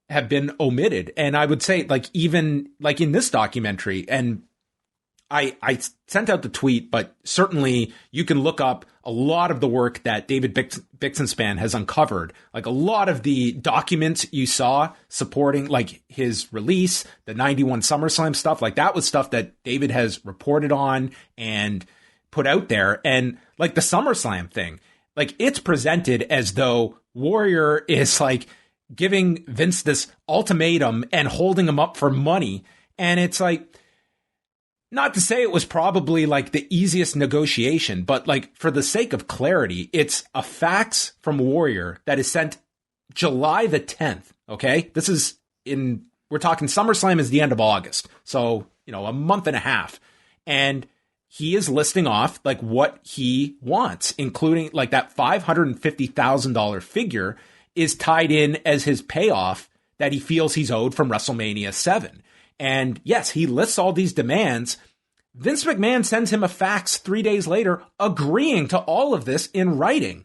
have been omitted. And I would say like, even like in this documentary, and I sent out the tweet, but certainly you can look up a lot of the work that David Bixenspan has uncovered. Like a lot of the documents you saw supporting like his release, the 91 SummerSlam stuff, like that was stuff that David has reported on and put out there. And like the SummerSlam thing, like it's presented as though Warrior is like giving Vince this ultimatum and holding him up for money. And it's like, not to say it was probably like the easiest negotiation, but like for the sake of clarity, it's a fax from Warrior that is sent July the 10th. Okay. This is we're talking SummerSlam is the end of August. So, a month and a half. And he is listing off like what he wants, including like that $550,000 figure is tied in as his payoff that he feels he's owed from WrestleMania 7. And yes, he lists all these demands. Vince McMahon sends him a fax 3 days later agreeing to all of this in writing.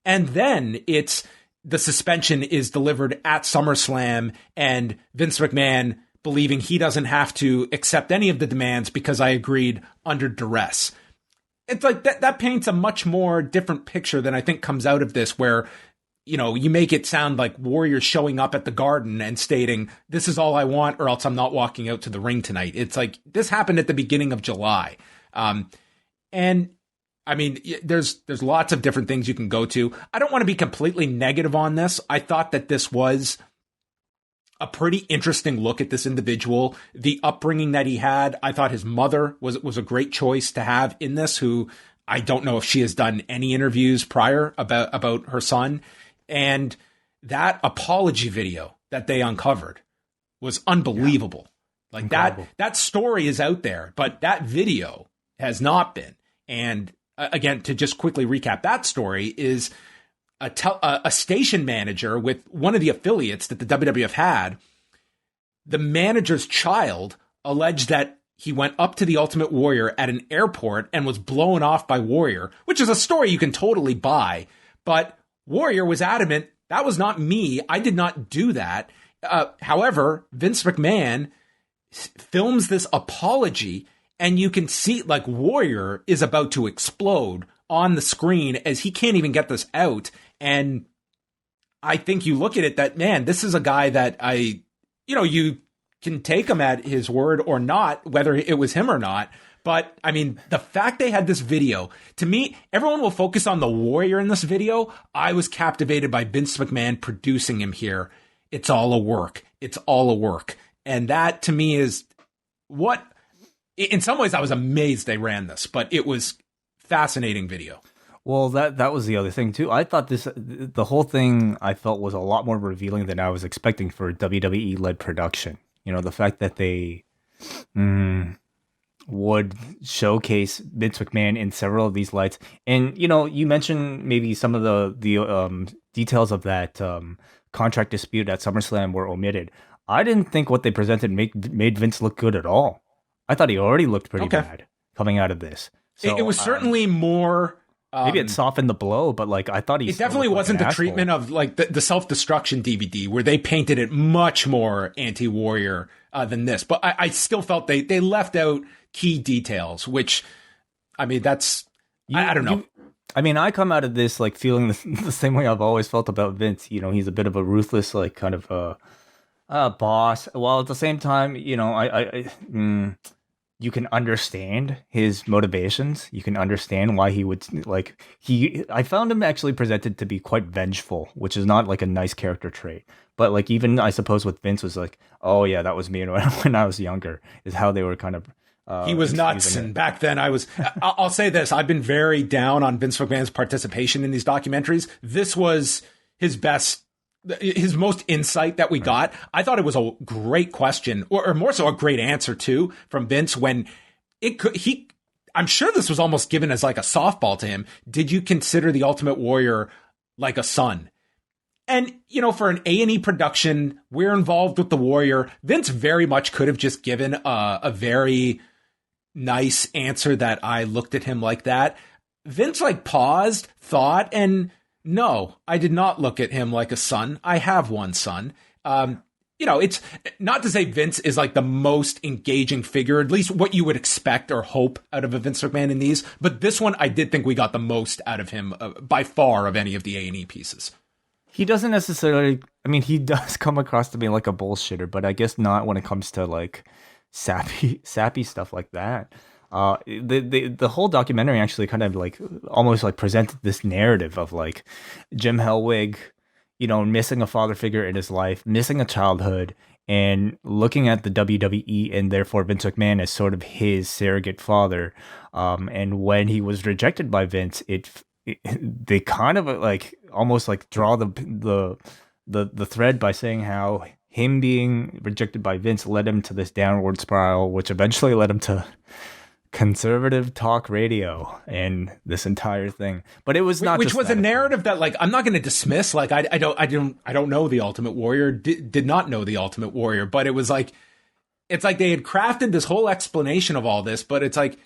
And then the suspension is delivered at SummerSlam and Vince McMahon believing he doesn't have to accept any of the demands because I agreed under duress. It's like that paints a much more different picture than I think comes out of this, where you make it sound like Warrior showing up at the Garden and stating, this is all I want or else I'm not walking out to the ring tonight. It's like, this happened at the beginning of July. And I mean, there's lots of different things you can go to. I don't want to be completely negative on this. I thought that this was a pretty interesting look at this individual, the upbringing that he had. I thought his mother was a great choice to have in this, who I don't know if she has done any interviews prior about her son. And that apology video that they uncovered was unbelievable. Yeah. Like incredible. That story is out there, but that video has not been. And again, to just quickly recap that story, is a station manager with one of the affiliates that the WWF had. The manager's child alleged that he went up to the Ultimate Warrior at an airport and was blown off by Warrior, which is a story you can totally buy. But Warrior was adamant, that was not me. I did not do that. However, Vince McMahon films this apology, and you can see like Warrior is about to explode on the screen as he can't even get this out. And I think you look at it that, man, this is a guy that you can take him at his word or not, whether it was him or not. But I mean, the fact they had this video, to me, everyone will focus on the Warrior in this video. I was captivated by Vince McMahon producing him here. It's all a work. It's all a work. And that to me is what, in some ways I was amazed they ran this, but it was fascinating video. Well, that was the other thing too. I thought the whole thing I felt was a lot more revealing than I was expecting for WWE led production. You know, the fact that they would showcase Vince McMahon in several of these lights. And, you know, you mentioned maybe some of the details of that contract dispute at SummerSlam were omitted. I didn't think what they presented made Vince look good at all. I thought he already looked pretty bad coming out of this. So, it was certainly more... maybe it softened the blow, but like I thought it definitely wasn't the treatment of like the self-destruction DVD where they painted it much more anti-Warrior than this. But I still felt they left out key details, which, I mean, that's, I don't know. I mean, I come out of this like feeling the same way I've always felt about Vince. You know, he's a bit of a ruthless, like kind of boss. While at the same time, you know, you can understand his motivations. You can understand why he would I found him actually presented to be quite vengeful, which is not like a nice character trait. But like even I suppose with Vince was like, oh yeah, that was me when I was younger, is how they were kind of. He was nuts, and back then I was. I'll say this: I've been very down on Vince McMahon's participation in these documentaries. This was his best. His most insight that we got. I thought it was a great question, or more so a great answer too, from Vince when I'm sure this was almost given as like a softball to him. Did you consider the Ultimate Warrior like a son? And, you know, for an A&E production, we're involved with the Warrior. Vince very much could have just given a very nice answer that I looked at him like that. Vince like paused, thought, and no, I did not look at him like a son. I have one son. You know, it's not to say Vince is like the most engaging figure, at least what you would expect or hope out of a Vince McMahon in these. But this one, I did think we got the most out of him by far of any of the A&E pieces. He doesn't necessarily, I mean, he does come across to me like a bullshitter, but I guess not when it comes to like sappy stuff like that. The whole documentary actually kind of like almost like presented this narrative of like Jim Hellwig, you know, missing a father figure in his life, missing a childhood, and looking at the WWE and therefore Vince McMahon as sort of his surrogate father. And when he was rejected by Vince, they kind of like almost like draw the thread by saying how him being rejected by Vince led him to this downward spiral, which eventually led him to conservative talk radio and this entire thing. But it was not, which was a narrative that like I'm not going to dismiss. Like I don't know the Ultimate Warrior, did not know the Ultimate Warrior, but it was like, it's like they had crafted this whole explanation of all this, but it's like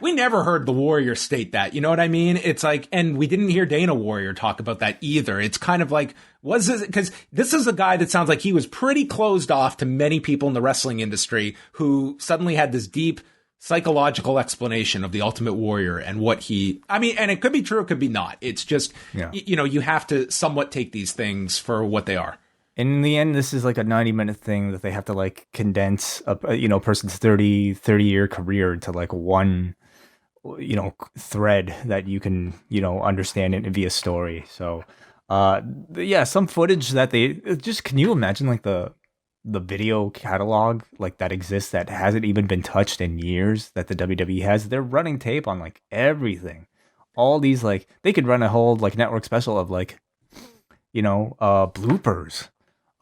we never heard the Warrior state that, you know what I mean? It's like, and we didn't hear Dana Warrior talk about that either. It's kind of like, was this, because this is a guy that sounds like he was pretty closed off to many people in the wrestling industry who suddenly had this deep psychological explanation of the Ultimate Warrior and what he, I mean, and it could be true, it could be not. It's just, you know, you have to somewhat take these things for what they are. And in the end, this is like a 90-minute thing that they have to like condense a you know, person's 30-year career into like one, you know, thread that you can, you know, understand it via story. So, yeah, some footage that they just, can you imagine like the video catalog like that exists that hasn't even been touched in years that the WWE has? They're running tape on like everything. All these, like, they could run a whole like network special of like, you know, bloopers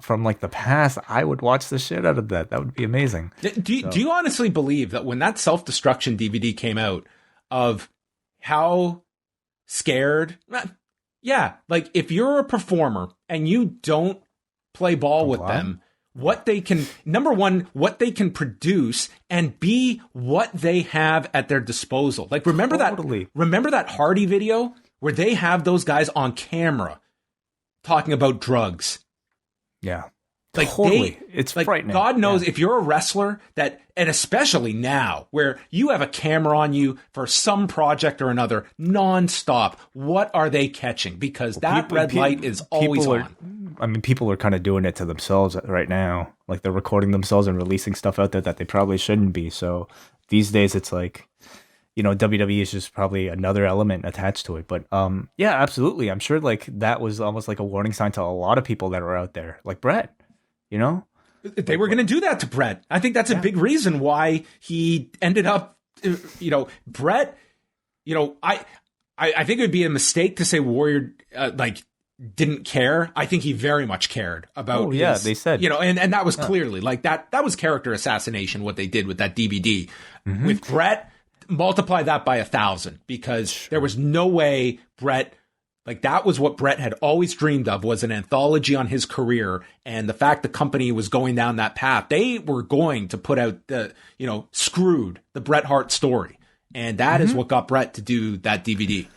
from like the past. I would watch the shit out of that. That would be amazing. Do you honestly believe that when that Self-Destruction DVD came out, of how scared, yeah, like if you're a performer and you don't play ball with them, what they can, number one, what they can produce, and B, what they have at their disposal. Like, remember that Hardy video where they have those guys on camera talking about drugs? Yeah. Like, totally. It's like, frightening. God knows if you're a wrestler that, and especially now where you have a camera on you for some project or another nonstop, what are they catching? Because that red light is always on. I mean, people are kind of doing it to themselves right now. Like, they're recording themselves and releasing stuff out there that they probably shouldn't be. So these days it's like, WWE is just probably another element attached to it. But yeah, absolutely. I'm sure like that was almost like a warning sign to a lot of people that are out there, like Brett. They were going to do that to Brett. I think that's a big reason why he ended up, Brett, I think it would be a mistake to say Warrior, didn't care. I think he very much cared about they said. And that was clearly like that was character assassination, what they did with that DVD. Mm-hmm. With Brett, multiply that by 1,000 because there was no way Brett, like that was what Brett had always dreamed of, was an anthology on his career. And the fact the company was going down that path, they were going to put out the, Screwed, the Bret Hart story. And that is what got Brett to do that DVD.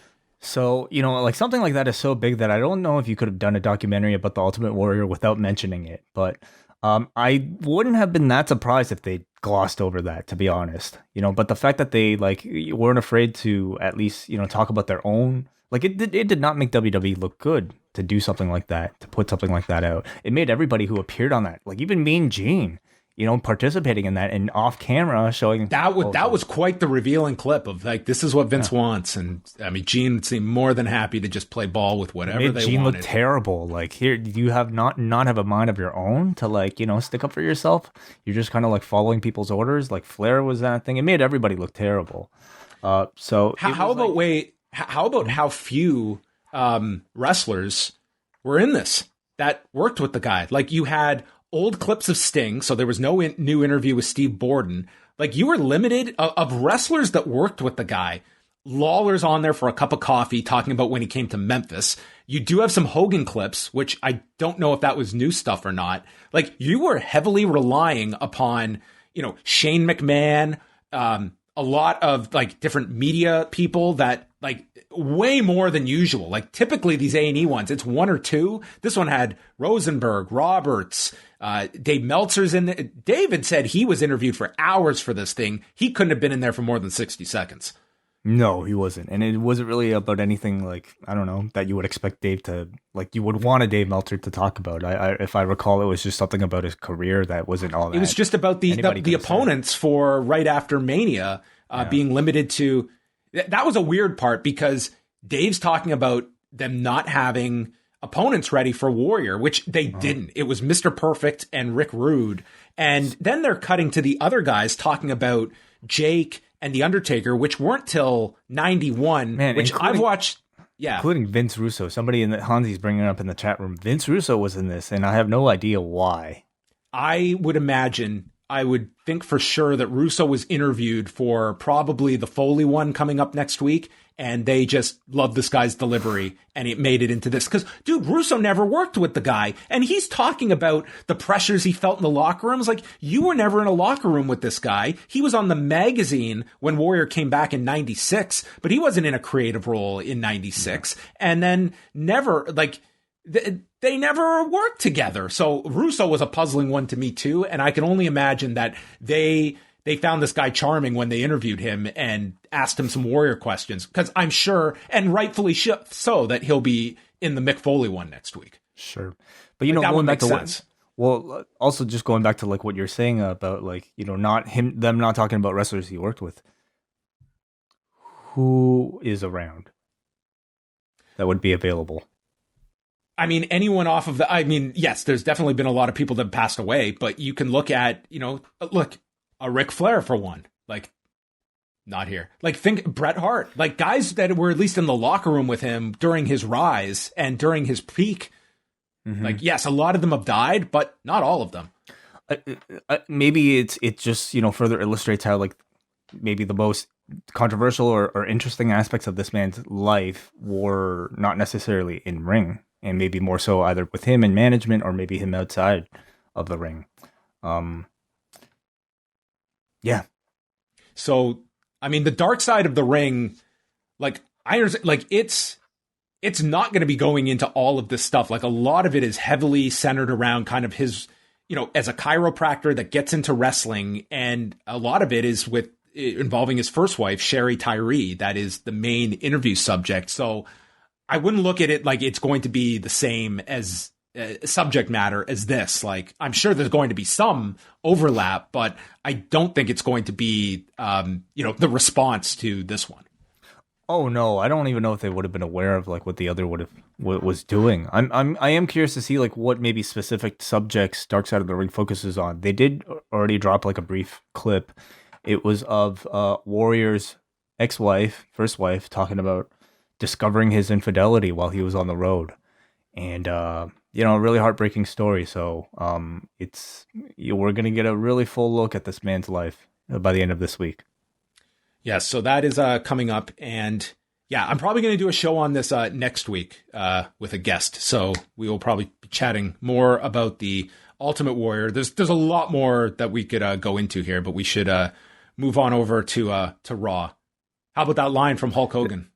So, like something like that is so big that I don't know if you could have done a documentary about the Ultimate Warrior without mentioning it. But I wouldn't have been that surprised if they glossed over that, to be honest. But the fact that they weren't afraid to at least, talk about their own. Like, it did not make WWE look good to do something like that, to put something like that out. It made everybody who appeared on that, like even Mean Gene, participating in that and off camera showing. That was quite the revealing clip of like, this is what Vince wants. And I mean, Gene seemed more than happy to just play ball with whatever they Gene wanted. Looked terrible. Like, here, you have not have a mind of your own to stick up for yourself. You're just kind of like following people's orders. Like Flair was that thing. It made everybody look terrible. How about how few wrestlers were in this that worked with the guy? Like, you had old clips of Sting, so there was no new interview with Steve Borden. Like, you were limited of wrestlers that worked with the guy. Lawler's on there for a cup of coffee talking about when he came to Memphis. You do have some Hogan clips, which I don't know if that was new stuff or not. Like, you were heavily relying upon, Shane McMahon, a lot of like different media people that like way more than usual. Like typically these A&E ones, it's one or two. This one had Rosenberg, Roberts, Dave Meltzer's in there. David said he was interviewed for hours for this thing. He couldn't have been in there for more than 60 seconds. No, he wasn't. And it wasn't really about anything like, I don't know, that you would expect Dave to, like you would want a Dave Meltzer to talk about. If I recall, it was just something about his career that wasn't all that. It was just about the opponents for right after Mania being limited to, that was a weird part because Dave's talking about them not having opponents ready for Warrior, which they didn't. It was Mr. Perfect and Rick Rude. And then they're cutting to the other guys talking about Jake and The Undertaker, which weren't till 91, which I've watched. Yeah. Including Vince Russo. Somebody in the Hansi's bringing it up in the chat room. Vince Russo was in this, and I have no idea why. I would think for sure that Russo was interviewed for probably the Foley one coming up next week, and they just loved this guy's delivery, and it made it into this. Because, dude, Russo never worked with the guy, and he's talking about the pressures he felt in the locker rooms. Like, you were never in a locker room with this guy. He was on the magazine when Warrior came back in 96, but he wasn't in a creative role in 96. And then never, like, they never worked together. So Russo was a puzzling one to me too. And I can only imagine that they found this guy charming when they interviewed him and asked him some Warrior questions. Because I'm sure, and rightfully so, that he'll be in the Mick Foley one next week. Sure. But, that going back to sense. Well, also just going back to like what you're saying about like, them not talking about wrestlers he worked with. Who is around that would be available? I mean, anyone off of yes, there's definitely been a lot of people that have passed away, but you can look at, a Ric Flair for one, like not here. Like think Bret Hart, like guys that were at least in the locker room with him during his rise and during his peak. Mm-hmm. Like, yes, a lot of them have died, but not all of them. Maybe it just, further illustrates how like maybe the most controversial or interesting aspects of this man's life were not necessarily in ring. And maybe more so either with him in management or maybe him outside of the ring. Yeah. So, I mean, the dark side of the ring, like, I understand, like, it's not going to be going into all of this stuff. Like, a lot of it is heavily centered around kind of his, as a chiropractor that gets into wrestling. And a lot of it is involving his first wife, Sherry Tyree. That is the main interview subject. So I wouldn't look at it like it's going to be the same as subject matter as this. Like, I'm sure there's going to be some overlap, but I don't think it's going to be, the response to this one. Oh no, I don't even know if they would have been aware of like what the other was doing. I am curious to see like what maybe specific subjects Dark Side of the Ring focuses on. They did already drop like a brief clip. It was of Warrior's first wife, talking about discovering his infidelity while he was on the road, and a really heartbreaking story. So we're gonna get a really full look at this man's life by the end of this week. Yeah, so that is coming up, and yeah, I'm probably going to do a show on this next week with a guest. So we will probably be chatting more about the Ultimate Warrior. There's a lot more that we could go into here, but we should move on over to Raw. How about that line from Hulk Hogan?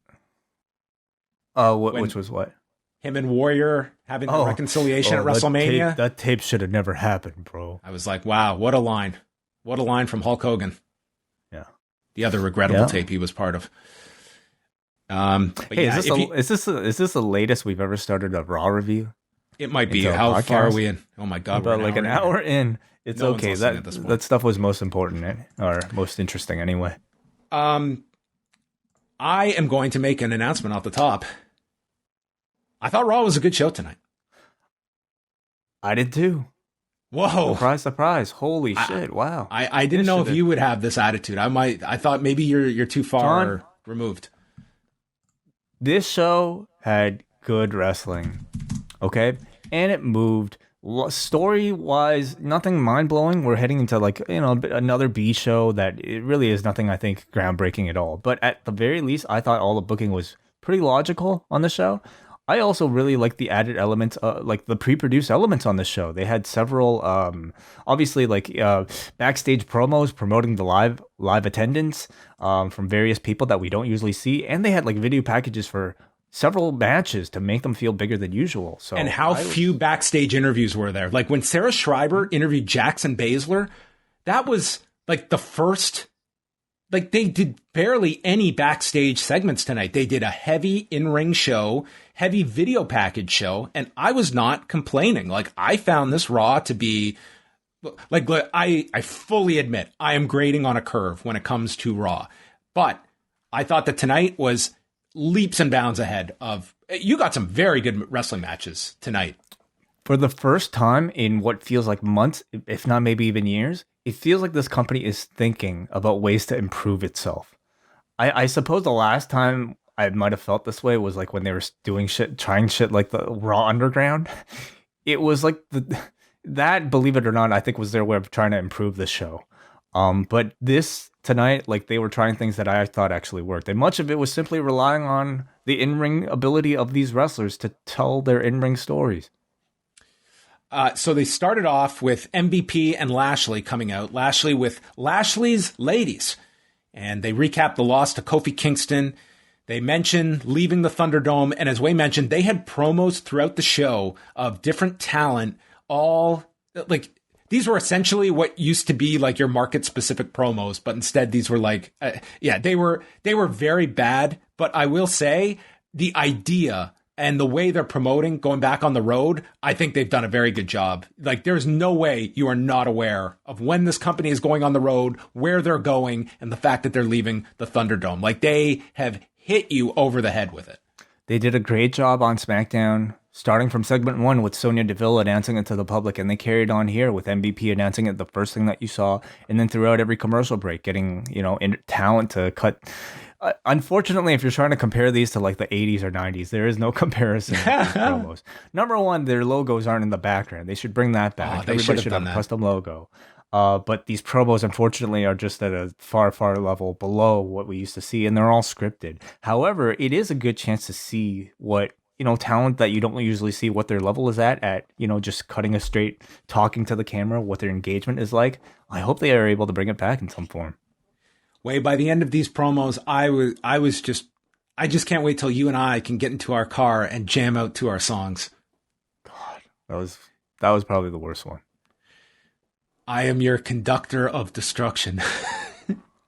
Which was what? Him and Warrior having the reconciliation at WrestleMania. That tape should have never happened, bro. I was like, wow, what a line! What a line from Hulk Hogan. Yeah. The other regrettable tape he was part of. Hey, yeah, is this the latest we've ever started a Raw review? It might be. How far are we in? Oh my God, about like an hour in. It's okay. That stuff was most important or most interesting anyway. I am going to make an announcement off the top. I thought Raw was a good show tonight. I did too. Whoa! Surprise, surprise! Holy shit! Wow! I didn't know if you would have this attitude. I thought maybe you're too far removed. This show had good wrestling, okay, and it moved. Story wise, nothing mind blowing. We're heading into like another B show that it really is nothing I think groundbreaking at all. But at the very least, I thought all the booking was pretty logical on the show. I also really like the added elements, like the pre-produced elements on the show. They had several, obviously, like backstage promos promoting the live attendance from various people that we don't usually see, and they had like video packages for several matches to make them feel bigger than usual. So, and how few backstage interviews were there? Like when Sarah Schreiber interviewed Jackson Baszler, that was like the first. Like they did barely any backstage segments tonight. They did a heavy in-ring show, heavy video package show, and I was not complaining. Like I found this Raw to be like I fully admit I am grading on a curve when it comes to Raw. But I thought that tonight was leaps and bounds ahead of you got some very good wrestling matches tonight. For the first time in what feels like months, if not maybe even years, it feels like this company is thinking about ways to improve itself. I suppose the last time I might have felt this way was like when they were doing trying shit like the Raw Underground. It was like that, believe it or not, I think was their way of trying to improve the show. But this tonight, like they were trying things that I thought actually worked. And much of it was simply relying on the in-ring ability of these wrestlers to tell their in-ring stories. So they started off with MVP and Lashley coming out. Lashley with Lashley's Ladies. And they recapped the loss to Kofi Kingston. They mentioned leaving the Thunderdome. And as Wei mentioned, they had promos throughout the show of different talent. All like these were essentially what used to be like your market specific promos. But instead, these were like, they were very bad. But I will say the idea and the way they're promoting going back on the road, I think they've done a very good job. Like, there's no way you are not aware of when this company is going on the road, where they're going, and the fact that they're leaving the Thunderdome. Like, they have hit you over the head with it. They did a great job on SmackDown, starting from segment 1 with Sonya Deville announcing it to the public, and they carried on here with MVP announcing it the first thing that you saw, and then throughout every commercial break, getting, talent to cut. Unfortunately, if you're trying to compare these to like the 80s or 90s, there is no comparison with these promos. Number one, their logos aren't in the background. They should bring that back. Everybody should have a custom logo. But these promos, unfortunately, are just at a far, far level below what we used to see, and they're all scripted. However, it is a good chance to see what talent that you don't usually see what their level is at, just cutting a straight, talking to the camera, what their engagement is like. I hope they are able to bring it back in some form. By the end of these promos, I just can't wait till you and I can get into our car and jam out to our songs. God, that was probably the worst one. I am your conductor of destruction.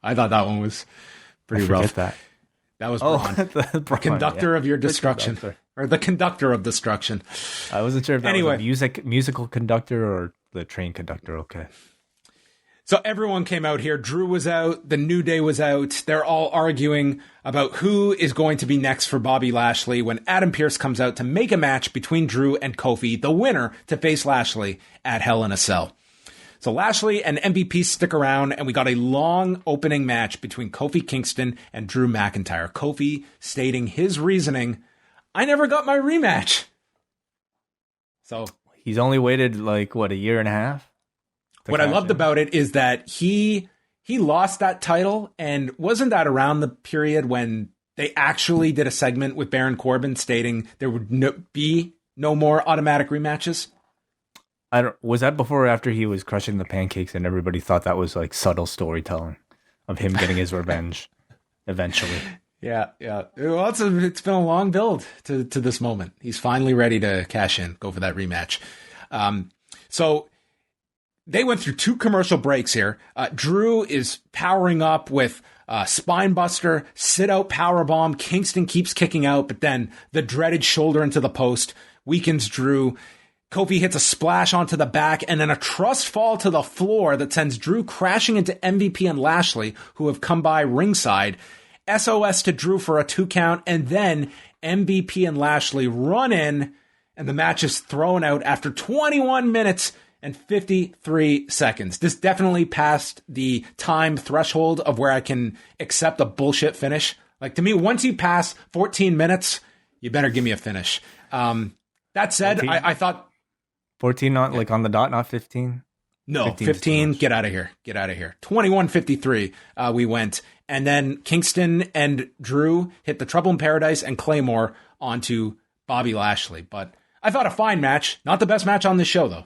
I thought that one was pretty rough. That was Braun. Conductor of your destruction. Or the conductor of destruction. I wasn't sure if that was a musical conductor or the train conductor. Okay. So everyone came out here. Drew was out. The New Day was out. They're all arguing about who is going to be next for Bobby Lashley when Adam Pearce comes out to make a match between Drew and Kofi, the winner to face Lashley at Hell in a Cell. So Lashley and MVP stick around, and we got a long opening match between Kofi Kingston and Drew McIntyre. Kofi stating his reasoning, I never got my rematch. So he's only waited a year and a half? What I loved about it is that he lost that title, and wasn't that around the period when they actually did a segment with Baron Corbin stating there would be no more automatic rematches? Was that before or after he was crushing the pancakes and everybody thought that was subtle storytelling of him getting his revenge eventually? Yeah. Well, it's been a long build to this moment. He's finally ready to cash in, go for that rematch. So they went through 2 commercial breaks here. Drew is powering up with Spinebuster, sit-out powerbomb. Kingston keeps kicking out, but then the dreaded shoulder into the post weakens Drew. Kofi hits a splash onto the back and then a trust fall to the floor that sends Drew crashing into MVP and Lashley, who have come by ringside. SOS to Drew for a 2 count, and then MVP and Lashley run in, and the match is thrown out after 21 minutes and 53 seconds. This definitely passed the time threshold of where I can accept a bullshit finish. To me, once you pass 14 minutes, you better give me a finish. That said, I thought 14, not on the dot, not 15? No, 15, get out of here. 21:53, we went. And then Kingston and Drew hit the Trouble in Paradise and Claymore onto Bobby Lashley. But I thought a fine match. Not the best match on this show, though.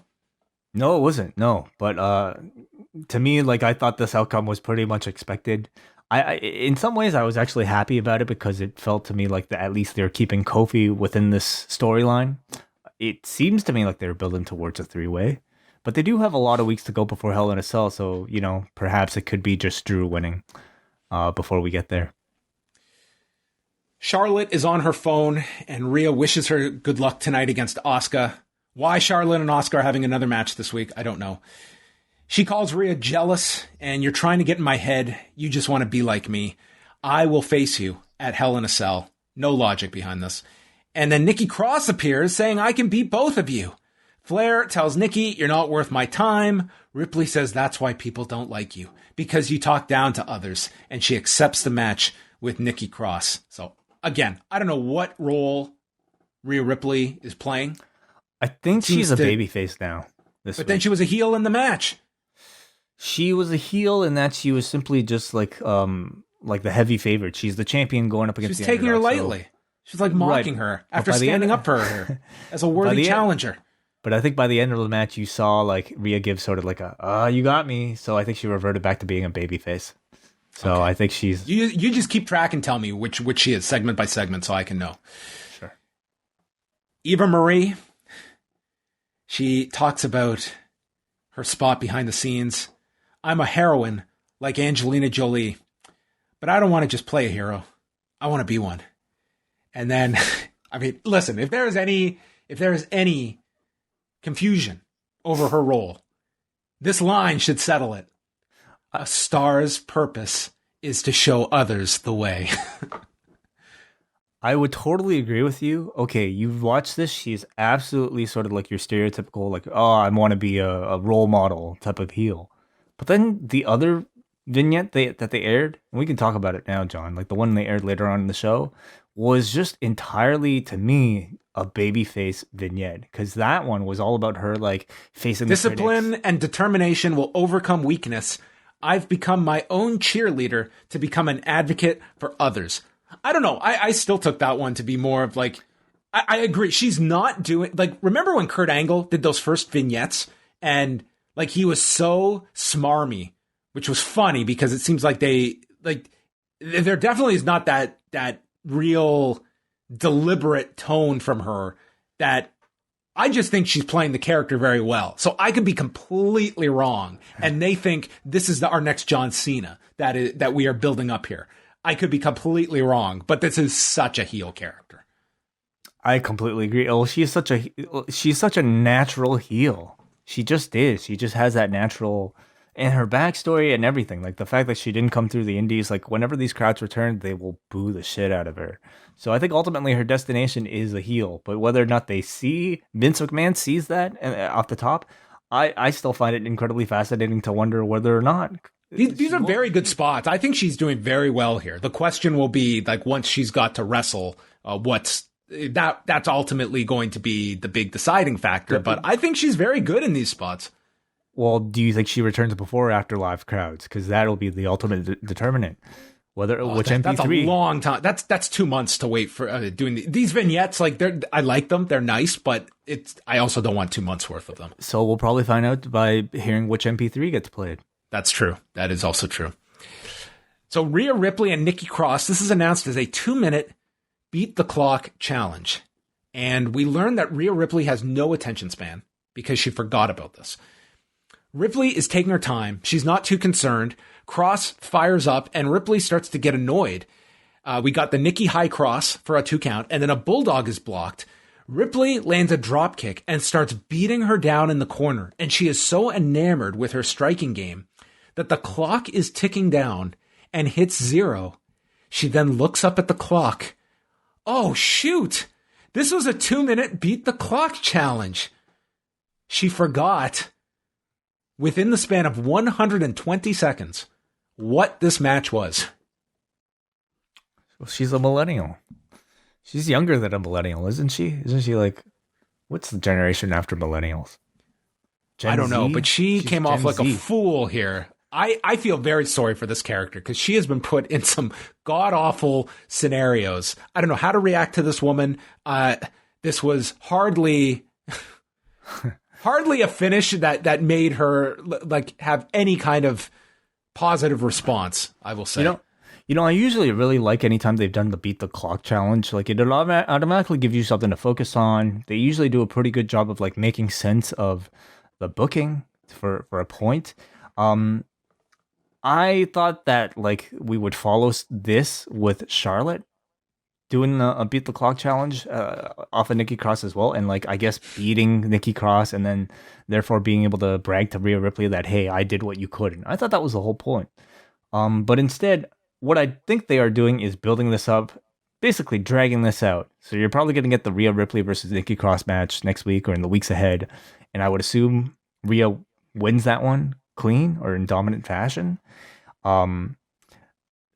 No, it wasn't. No. But to me, I thought this outcome was pretty much expected. I in some ways, I was actually happy about it because it felt to me like at least they're keeping Kofi within this storyline. It seems to me like they're building towards a 3-way, but they do have a lot of weeks to go before Hell in a Cell. So, perhaps it could be just Drew winning before we get there. Charlotte is on her phone and Rhea wishes her good luck tonight against Asuka. Why Charlotte and Asuka are having another match this week, I don't know. She calls Rhea jealous and you're trying to get in my head. You just want to be like me. I will face you at Hell in a Cell. No logic behind this. And then Nikki Cross appears saying, I can beat both of you. Flair tells Nikki, you're not worth my time. Ripley says that's why people don't like you, because you talk down to others. And she accepts the match with Nikki Cross. So again, I don't know what role Rhea Ripley is playing. I think she's a babyface now. But then she was a heel in the match. She was a heel in that she was simply just like the heavy favorite. She's the champion going up against the underdog. She's taking her lightly. So. She's mocking her after standing up for her as a worthy challenger. But I think by the end of the match, you saw Rhea give sort of you got me. So I think she reverted back to being a babyface. So okay. I think she's... You just keep track and tell me which she is, segment by segment, so I can know. Sure. Eva Marie, she talks about her spot behind the scenes. I'm a heroine like Angelina Jolie, but I don't want to just play a hero. I want to be one. And then, listen, if there is any confusion over her role, this line should settle it. A star's purpose is to show others the way. I would totally agree with you. Okay, you've watched this. She's absolutely sort of like your stereotypical, I want to be a role model type of heel. But then the other vignette that they aired, and we can talk about it now, John, the one they aired later on in the show, was just entirely, to me, a babyface vignette. Because that one was all about her, facing discipline and determination will overcome weakness. I've become my own cheerleader to become an advocate for others. I don't know. I still took that one to be more of I agree. She's not doing, like, remember when Kurt Angle did those first vignettes and like he was so smarmy, which was funny because it seems like there definitely is not that real deliberate tone from her that I just think she's playing the character very well. So I could be completely wrong. And they think this is our next John Cena that we are building up here. I could be completely wrong, but this is such a heel character. I completely agree. Oh, she's such a natural heel. She just is. She just has that natural, and her backstory and everything. Like the fact that she didn't come through the indies, like whenever these crowds return, they will boo the shit out of her. So I think ultimately her destination is a heel, but whether or not Vince McMahon sees that off the top, I still find it incredibly fascinating to wonder whether or not. These are very good spots. I think she's doing very well here. The question will be, like, once she's got to wrestle, that's ultimately going to be the big deciding factor. But I think she's very good in these spots. Well, do you think she returns before or after live crowds? Because that'll be the ultimate determinant. Which MP3? That's a long time. That's 2 months to wait for doing these vignettes. Like I like them. They're nice, but I also don't want 2 months worth of them. So we'll probably find out by hearing which MP3 gets played. That's true. That is also true. So Rhea Ripley and Nikki Cross, this is announced as a 2-minute beat the clock challenge. And we learned that Rhea Ripley has no attention span because she forgot about this. Ripley is taking her time. She's not too concerned. Cross fires up and Ripley starts to get annoyed. We got the Nikki high cross for a 2 count and then a bulldog is blocked. Ripley lands a drop kick and starts beating her down in the corner. And she is so enamored with her striking game that the clock is ticking down and hits 0. She then looks up at the clock. Oh, shoot. This was a 2-minute beat the clock challenge. She forgot within the span of 120 seconds what this match was. Well, she's a millennial. She's younger than a millennial, isn't she? Isn't she like, what's the generation after millennials? I don't know, but she's came off like a fool here. I feel very sorry for this character because she has been put in some god-awful scenarios. I don't know how to react to this woman. This was hardly a finish that made her like have any kind of positive response, I will say. You know, I usually really like anytime they've done the beat the clock challenge. Like it automatically gives you something to focus on. They usually do a pretty good job of like making sense of the booking for a point. I thought that like we would follow this with Charlotte doing a beat the clock challenge off of Nikki Cross as well, and like I guess beating Nikki Cross and then therefore being able to brag to Rhea Ripley that, hey, I did what you couldn't. I thought that was the whole point. But instead, what I think they are doing is building this up, basically dragging this out. So you're probably going to get the Rhea Ripley versus Nikki Cross match next week or in the weeks ahead, and I would assume Rhea wins that one clean or in dominant fashion.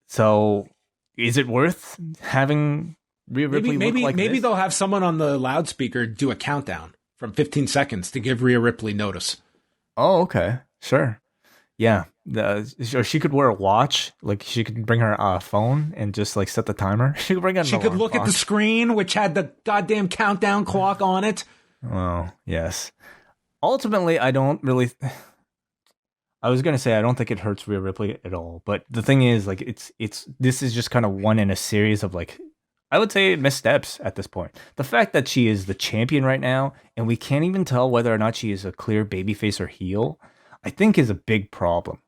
So is it worth having Rhea Ripley look like maybe this? They'll have someone on the loudspeaker do a countdown from 15 seconds to give Rhea Ripley notice. Oh, okay. Sure. Yeah. Or she could wear a watch. Like she could bring her phone and just like set the timer. She could bring an alarm look clock. At the screen, which had the goddamn countdown clock on it. Oh, yes. Ultimately, I don't really... I was gonna say I don't think it hurts Rhea Ripley at all, but the thing is, like, this is just kind of one in a series of like, I would say missteps at this point. The fact that she is the champion right now, and we can't even tell whether or not she is a clear babyface or heel, I think is a big problem.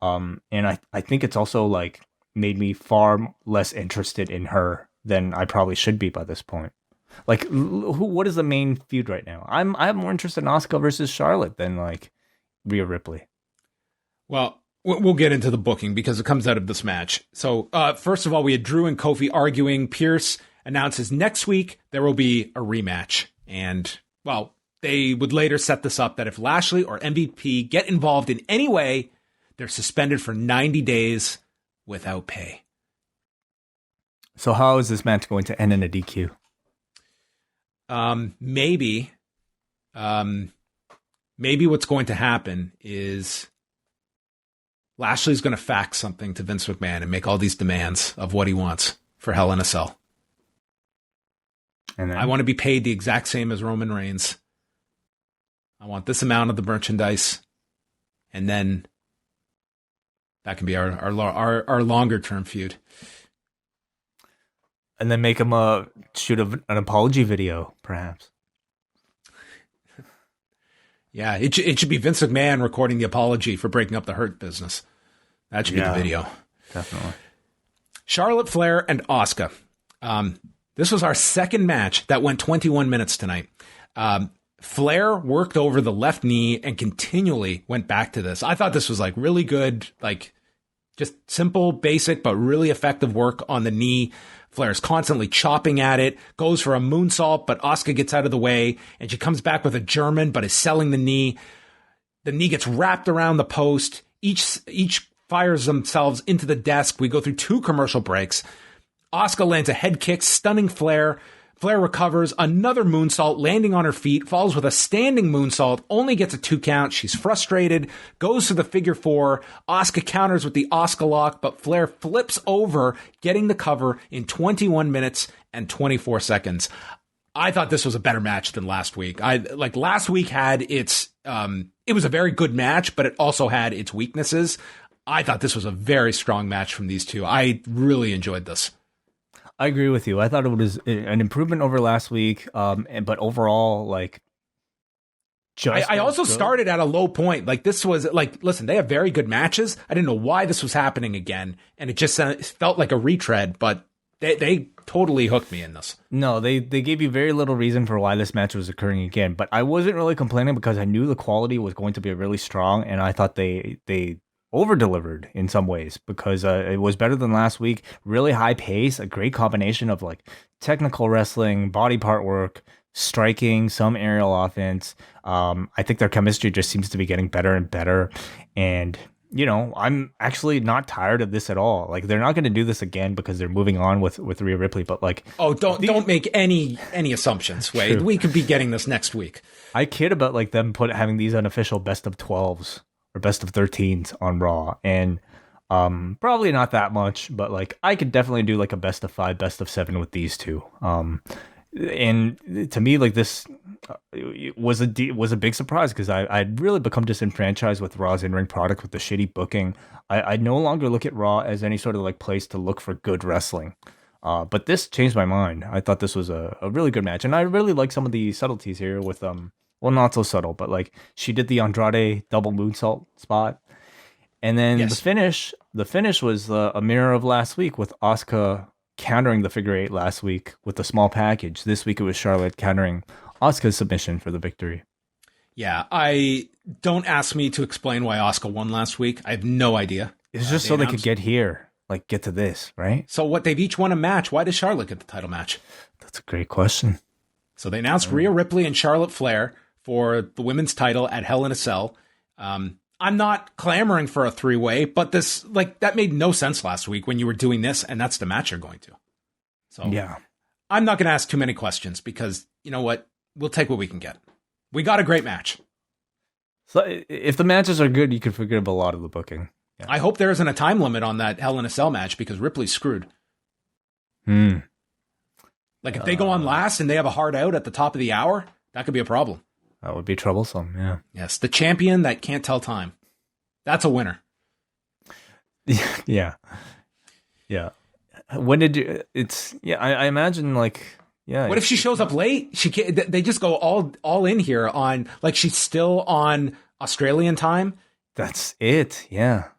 And I think it's also like made me far less interested in her than I probably should be by this point. Like, what is the main feud right now? I'm more interested in Asuka versus Charlotte than like Rhea Ripley. Well, we'll get into the booking because it comes out of this match. So, first of all, we had Drew and Kofi arguing. Pierce announces next week there will be a rematch. And, well, they would later set this up that if Lashley or MVP get involved in any way, they're suspended for 90 days without pay. So how is this match going to end in a DQ? Maybe what's going to happen is Lashley's going to fax something to Vince McMahon and make all these demands of what he wants for Hell in a Cell. And then, I want to be paid the exact same as Roman Reigns. I want this amount of the merchandise. And then that can be our longer term feud. and then make him shoot an apology video, perhaps. Yeah, it should be Vince McMahon recording the apology for breaking up the Hurt business. That should be the video. Definitely. Charlotte Flair and Asuka. This was our second match that went 21 minutes tonight. Flair worked over the left knee and continually went back to this. I thought this was like really good, like just simple, basic, but really effective work on the knee. Flair's constantly chopping at it, goes for a moonsault, but Asuka gets out of the way, and she comes back with a German, but is selling the knee. The knee gets wrapped around the post. Each fires themselves into the desk. We go through 2 commercial breaks. Asuka lands a head kick, stunning Flair. Flair recovers, another moonsault, landing on her feet, falls with a standing moonsault, only gets a 2 count. She's frustrated, goes to the figure 4. Asuka counters with the Asuka lock, but Flair flips over, getting the cover in 21 minutes and 24 seconds. I thought this was a better match than last week. Last week had its, it was a very good match, but it also had its weaknesses. I thought this was a very strong match from these two. I really enjoyed this. I agree with you. I thought it was an improvement over last week, but overall, like, I also started at a low point. Like, this was like, listen, they have very good matches. I didn't know why this was happening again, and it just felt like a retread. But they totally hooked me in this. No, they gave you very little reason for why this match was occurring again. But I wasn't really complaining because I knew the quality was going to be really strong, and I thought they over-delivered in some ways because it was better than last week. Really high pace, a great combination of like technical wrestling, body part work, striking, some aerial offense. I think their chemistry just seems to be getting better and better. And, you know, I'm actually not tired of this at all. Like, they're not going to do this again because they're moving on with Rhea Ripley. But like, don't make any assumptions, Wade. We could be getting this next week. I kid about like them having these unofficial best of 12s. Or best of 13s on Raw, and probably not that much, but like I could definitely do like a best of 5, best of 7 with these two. And to me, like this was a big surprise because I'd really become disenfranchised with Raw's in-ring product with the shitty booking. I no longer look at Raw as any sort of like place to look for good wrestling. But this changed my mind. I thought this was a really good match, and I really like some of the subtleties here with well, not so subtle, but like she did the Andrade double moonsault spot. And then the finish was a mirror of last week with Asuka countering the figure 8 last week with a small package. This week it was Charlotte countering Asuka's submission for the victory. Yeah, don't ask me to explain why Asuka won last week. I have no idea. It's just so they could get here, like get to this, right? So what, they've each won a match. Why does Charlotte get the title match? That's a great question. So they announced Rhea Ripley and Charlotte Flair for the women's title at Hell in a Cell. I'm not clamoring for a 3-way, but this, like, that made no sense last week when you were doing this, and that's the match you're going to. So yeah, I'm not going to ask too many questions because, you know what? We'll take what we can get. We got a great match. So if the matches are good, you can forgive a lot of the booking. Yeah. I hope there isn't a time limit on that Hell in a Cell match because Ripley's screwed. Like, if they go on last and they have a hard out at the top of the hour, that could be a problem. That would be troublesome, yeah. Yes, the champion that can't tell time. That's a winner. Yeah. When did you... I imagine, like... Yeah. What if she shows up late? They just go all in here on... Like, she's still on Australian time? That's it, yeah.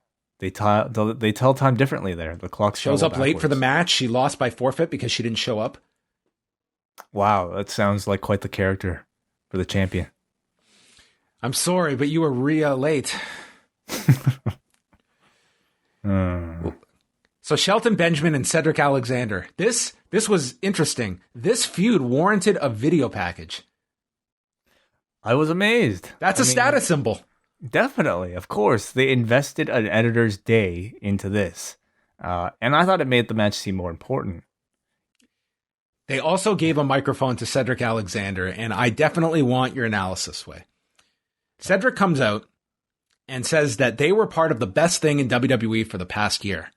They tell time differently there. The clock shows up late for the match. She lost by forfeit because she didn't show up. Wow, that sounds like quite the character for the champion. I'm sorry, but you were Rhea late. So Shelton Benjamin and Cedric Alexander. This was interesting. This feud warranted a video package. I was amazed. That's a status symbol. Definitely, of course. They invested an editor's day into this. And I thought it made the match seem more important. They also gave a microphone to Cedric Alexander, and I definitely want your analysis, Way. Cedric comes out and says that they were part of the best thing in WWE for the past year.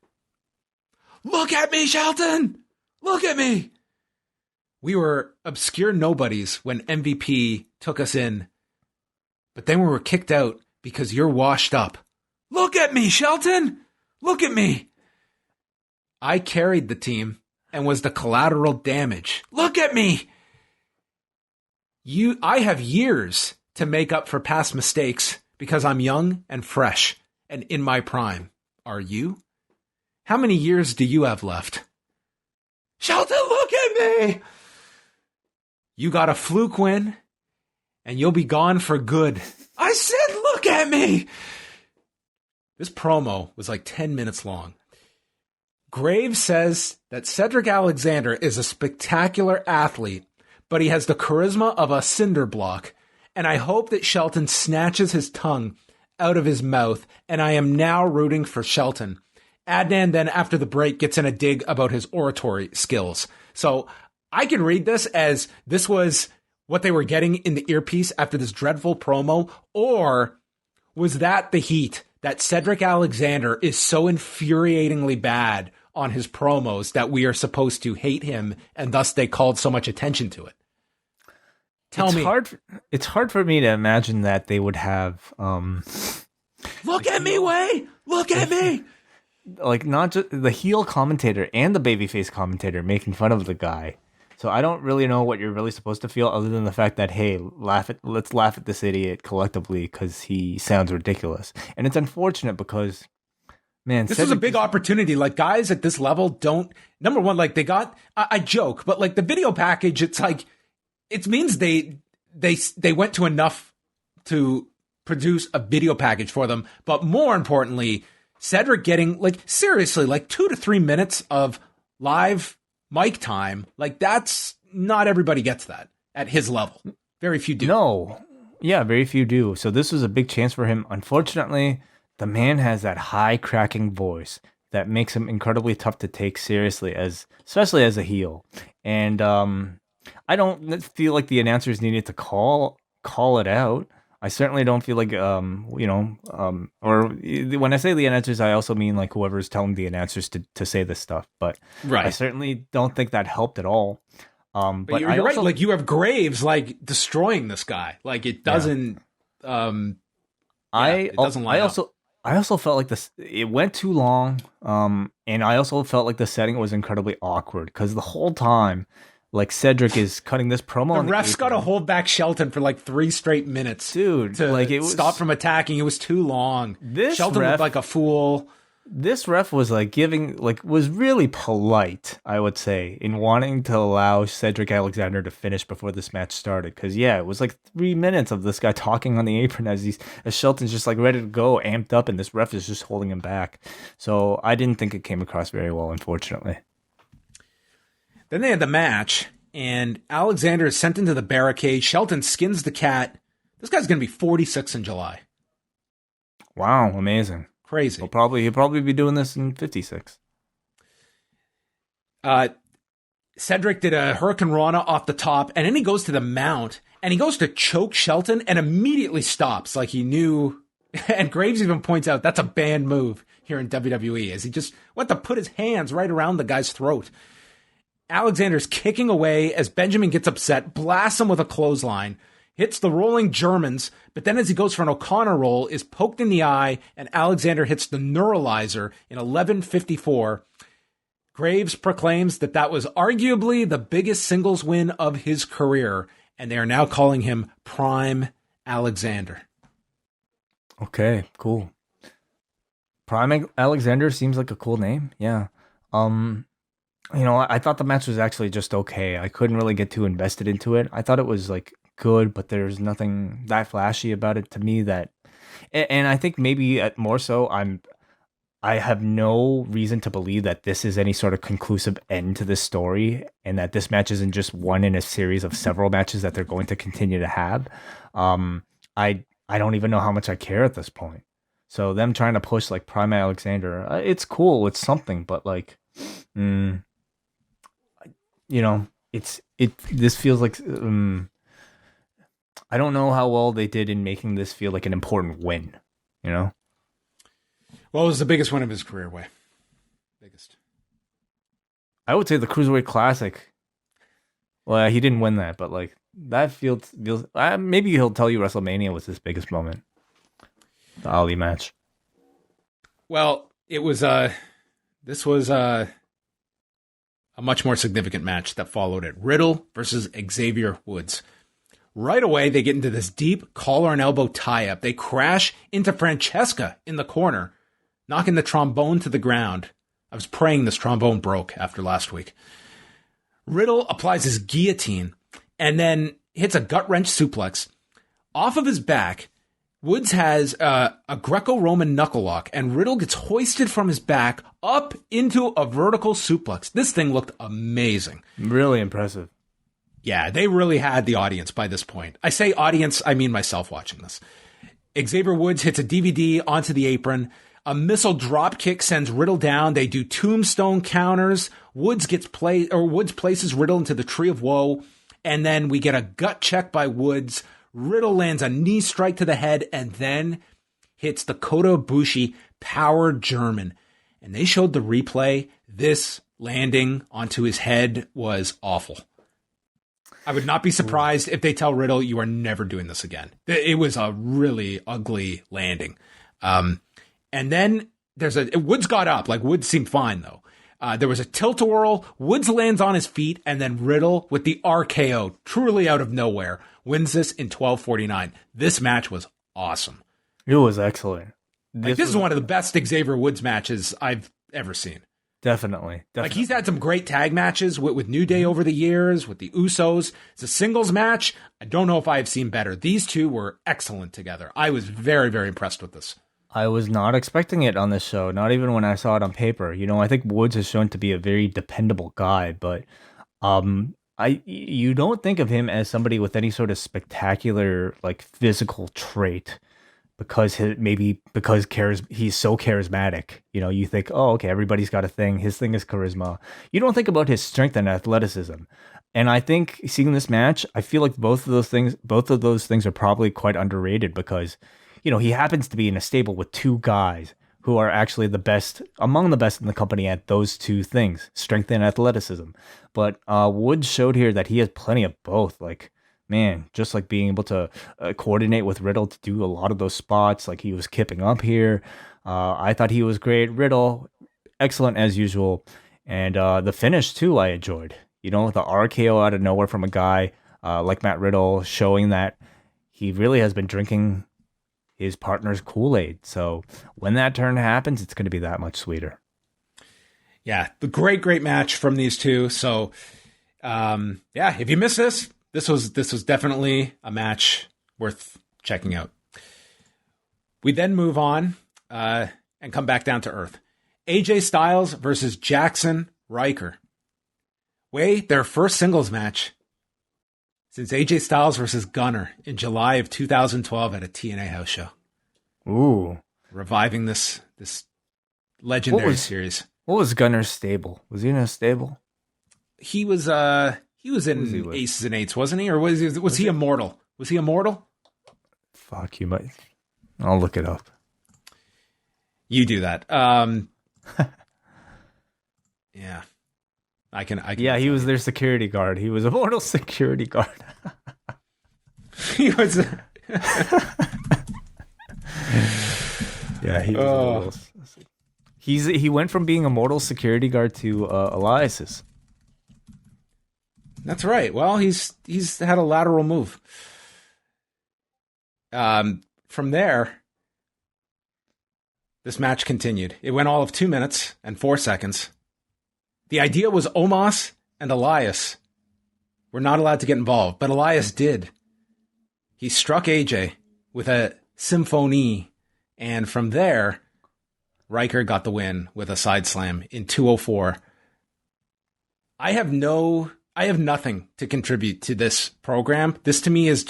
Look at me, Shelton! Look at me! We were obscure nobodies when MVP took us in, but then we were kicked out because you're washed up. Look at me, Shelton! Look at me! I carried the team and was the collateral damage. Look at me! I have years to make up for past mistakes because I'm young and fresh and in my prime. Are you? How many years do you have left? Shelton, look at me! You got a fluke win, and you'll be gone for good. I said, look at me! This promo was like 10 minutes long. Graves says that Cedric Alexander is a spectacular athlete, but he has the charisma of a cinder block, and I hope that Shelton snatches his tongue out of his mouth, and I am now rooting for Shelton. Adnan then, after the break, gets in a dig about his oratory skills. So I can read this as this was what they were getting in the earpiece after this dreadful promo, or was that the heat that Cedric Alexander is so infuriatingly bad on his promos that we are supposed to hate him, and thus they called so much attention to it? Tell me. It's hard for me to imagine that they would have. Look at me, Way! Look at me! Like, not just the heel commentator and the babyface commentator making fun of the guy. So I don't really know what you're really supposed to feel, other than the fact that, hey, let's laugh at this idiot collectively because he sounds ridiculous. And it's unfortunate because, man, this is a big opportunity. Like, guys at this level don't. Number one, like, they got. I joke, but like the video package, it's like it means they went to enough to produce a video package for them. But more importantly, Cedric getting, like, seriously, like 2 to 3 minutes of live mic time. Like, that's not everybody gets that at his level. Very few do. No. Yeah, very few do. So this was a big chance for him. Unfortunately, the man has that high cracking voice that makes him incredibly tough to take seriously, especially as a heel. And I don't feel like the announcers needed to call it out. I certainly don't feel like, or when I say the announcers, I also mean like whoever's telling the announcers to say this stuff. But right. I certainly don't think that helped at all. But you're right. Like, you have Graves like destroying this guy. Like, it doesn't. It doesn't line up. I also felt like it went too long. And I also felt like the setting was incredibly awkward because the whole time, like, Cedric is cutting this promo. The refs got to hold back Shelton for like 3 straight minutes, dude. To like, it stop from attacking. It was too long. Shelton looked like a fool. This ref was like was really polite, I would say, in wanting to allow Cedric Alexander to finish before this match started. Because it was like 3 minutes of this guy talking on the apron as Shelton's just like ready to go, amped up, and this ref is just holding him back. So I didn't think it came across very well, unfortunately. Then they had the match, and Alexander is sent into the barricade. Shelton skins the cat. This guy's going to be 46 in July. Wow, amazing. Crazy. He'll probably be doing this in 56. Cedric did a Hurricane Rana off the top, and then he goes to the mount, and he goes to choke Shelton and immediately stops like he knew. And Graves even points out that's a banned move here in WWE, as he just went to put his hands right around the guy's throat. Alexander's kicking away as Benjamin gets upset, blasts him with a clothesline, hits the rolling Germans, but then as he goes for an O'Connor roll, is poked in the eye, and Alexander hits the neuralizer in 11:54. Graves proclaims that was arguably the biggest singles win of his career, and they are now calling him Prime Alexander. Okay, cool. Prime Alexander seems like a cool name. Yeah. I thought the match was actually just okay. I couldn't really get too invested into it. I thought it was like good, but there's nothing that flashy about it to me and I think maybe more so I have no reason to believe that this is any sort of conclusive end to this story, and that this match isn't just one in a series of several matches that they're going to continue to have. I don't even know how much I care at this point. So them trying to push like Prime Alexander, it's cool, it's something, but like, this feels like I don't know how well they did in making this feel like an important win, Well, it was the biggest win of his career, Way. Biggest. I would say the Cruiserweight Classic. Well, he didn't win that, but like that feels maybe he'll tell you WrestleMania was his biggest moment. The Ali match. Well, it was this was a much more significant match that followed it. Riddle versus Xavier Woods. Right away, they get into this deep collar and elbow tie-up. They crash into Francesca in the corner, knocking the trombone to the ground. I was praying this trombone broke after last week. Riddle applies his guillotine and then hits a gut-wrench suplex. Off of his back, Woods has a Greco-Roman knuckle lock, and Riddle gets hoisted from his back up into a vertical suplex. This thing looked amazing. Really impressive. Yeah, they really had the audience by this point. I say audience, I mean myself watching this. Xavier Woods hits a DVD onto the apron. A missile drop kick sends Riddle down. They do tombstone counters. Woods places Riddle into the Tree of Woe. And then we get a gut check by Woods. Riddle lands a knee strike to the head and then hits the Kota Ibushi power German. And they showed the replay. This landing onto his head was awful. I would not be surprised if they tell Riddle, you are never doing this again. It was a really ugly landing. And then Woods got up. Like, Woods seemed fine, though. There was a tilt-a-whirl. Woods lands on his feet, and then Riddle, with the RKO, truly out of nowhere, wins this in 12:49. This match was awesome. It was excellent. This is one of the best Xavier Woods matches I've ever seen. Definitely. Like, he's had some great tag matches with New Day over the years, with the Usos. It's a singles match. I don't know if I have seen better. These two were excellent together. I was very, very impressed with this. I was not expecting it on this show, not even when I saw it on paper. You know, I think Woods has shown to be a very dependable guy, but you don't think of him as somebody with any sort of spectacular, like, physical trait. Because he's so charismatic, you know, you think, oh, okay, everybody's got a thing. His thing is charisma. You don't think about his strength and athleticism. And I think seeing this match, I feel like both of those things are probably quite underrated because, you know, he happens to be in a stable with two guys who are actually among the best in the company at those two things, strength and athleticism. But Woods showed here that he has plenty of both. Like, man, just like being able to coordinate with Riddle to do a lot of those spots, like he was kipping up here. I thought he was great. Riddle, excellent as usual. And the finish, too, I enjoyed. You know, the RKO out of nowhere from a guy like Matt Riddle, showing that he really has been drinking his partner's Kool-Aid. So when that turn happens, it's going to be that much sweeter. Yeah, the great match from these two. So, if you missed this was definitely a match worth checking out. We then move on and come back down to earth. AJ Styles versus Jackson Ryker. Their first singles match since AJ Styles versus Gunner in July of 2012 at a TNA house show. Ooh. Reviving this legendary series. What was Gunner's stable? Was he in a stable? He was in Aces and Eights, wasn't he? Or was he immortal? Was he immortal? Fuck, you might. I'll look it up. You do that. Yeah. I can. Yeah, he was their security guard. He was immortal security guard. He was. Yeah, he was. He went from being a mortal security guard to Elias's. That's right. Well, he's had a lateral move. From there, this match continued. It went all of 2 minutes and 4 seconds. The idea was Omos and Elias were not allowed to get involved, but Elias did. He struck AJ with a symphony, and from there, Ryker got the win with a side slam in 2:04. I have nothing to contribute to this program. This to me is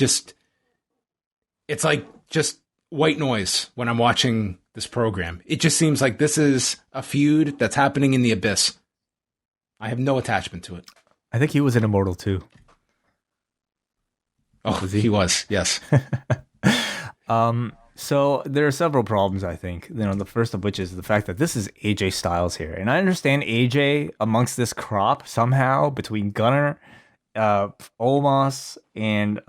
it's like just white noise when I'm watching this program. It just seems like this is a feud that's happening in the abyss. I have no attachment to it. I think he was an immortal too. Oh, he was, yes. So there are several problems, I think. You know, the first of which is the fact that this is AJ Styles here. And I understand AJ amongst this crop somehow between Gunner Omos and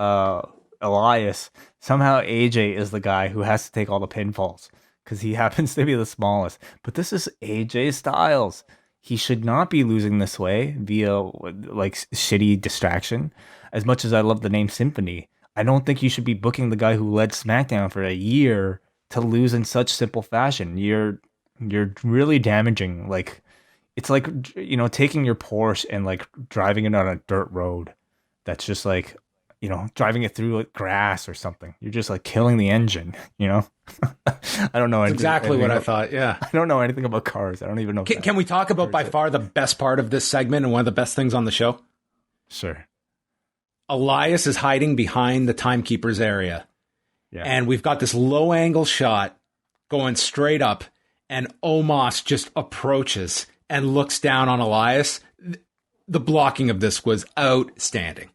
Elias, somehow AJ is the guy who has to take all the pinfalls because he happens to be the smallest. But this is AJ Styles. He should not be losing this way via like shitty distraction. As much as I love the name Symphony, I don't think you should be booking the guy who led SmackDown for a year to lose in such simple fashion. You're really damaging. Like, it's like, you know, taking your Porsche and like driving it on a dirt road that's just like, you know, driving it through like grass or something. You're just like killing the engine, you know? I don't know. That's exactly what I thought. Yeah. I don't know anything about cars. I don't even know. Can we talk about by far the best part of this segment and one of the best things on the show? Sure. Elias is hiding behind the timekeeper's area. Yeah. And we've got this low angle shot going straight up, and Omos just approaches and looks down on Elias. The blocking of this was outstanding.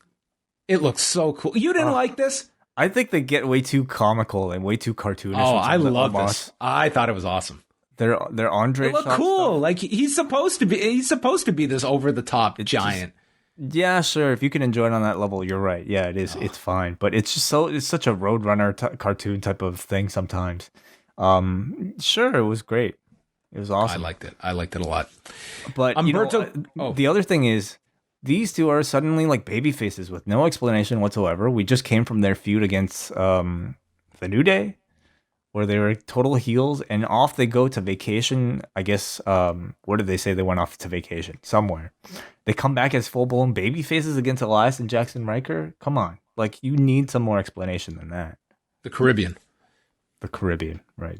It looks so cool. You didn't like this? I think they get way too comical and way too cartoonish. Oh, I love this. I thought it was awesome. They're Andre. They look cool. Stuff. Like he's supposed to be this over the top giant. Yeah, sure. If you can enjoy it on that level, you're right. Yeah, it is. Oh. It's fine, but it's just it's such a Roadrunner cartoon type of thing sometimes. Sure, it was great. It was awesome. I liked it a lot. But the other thing is, these two are suddenly like baby faces with no explanation whatsoever. We just came from their feud against the New Day, where they were total heels, and off they go to vacation. I guess, where did they say they went off to vacation? Somewhere. They come back as full-blown baby faces against Elias and Jackson Riker? Come on. Like, you need some more explanation than that. The Caribbean, right.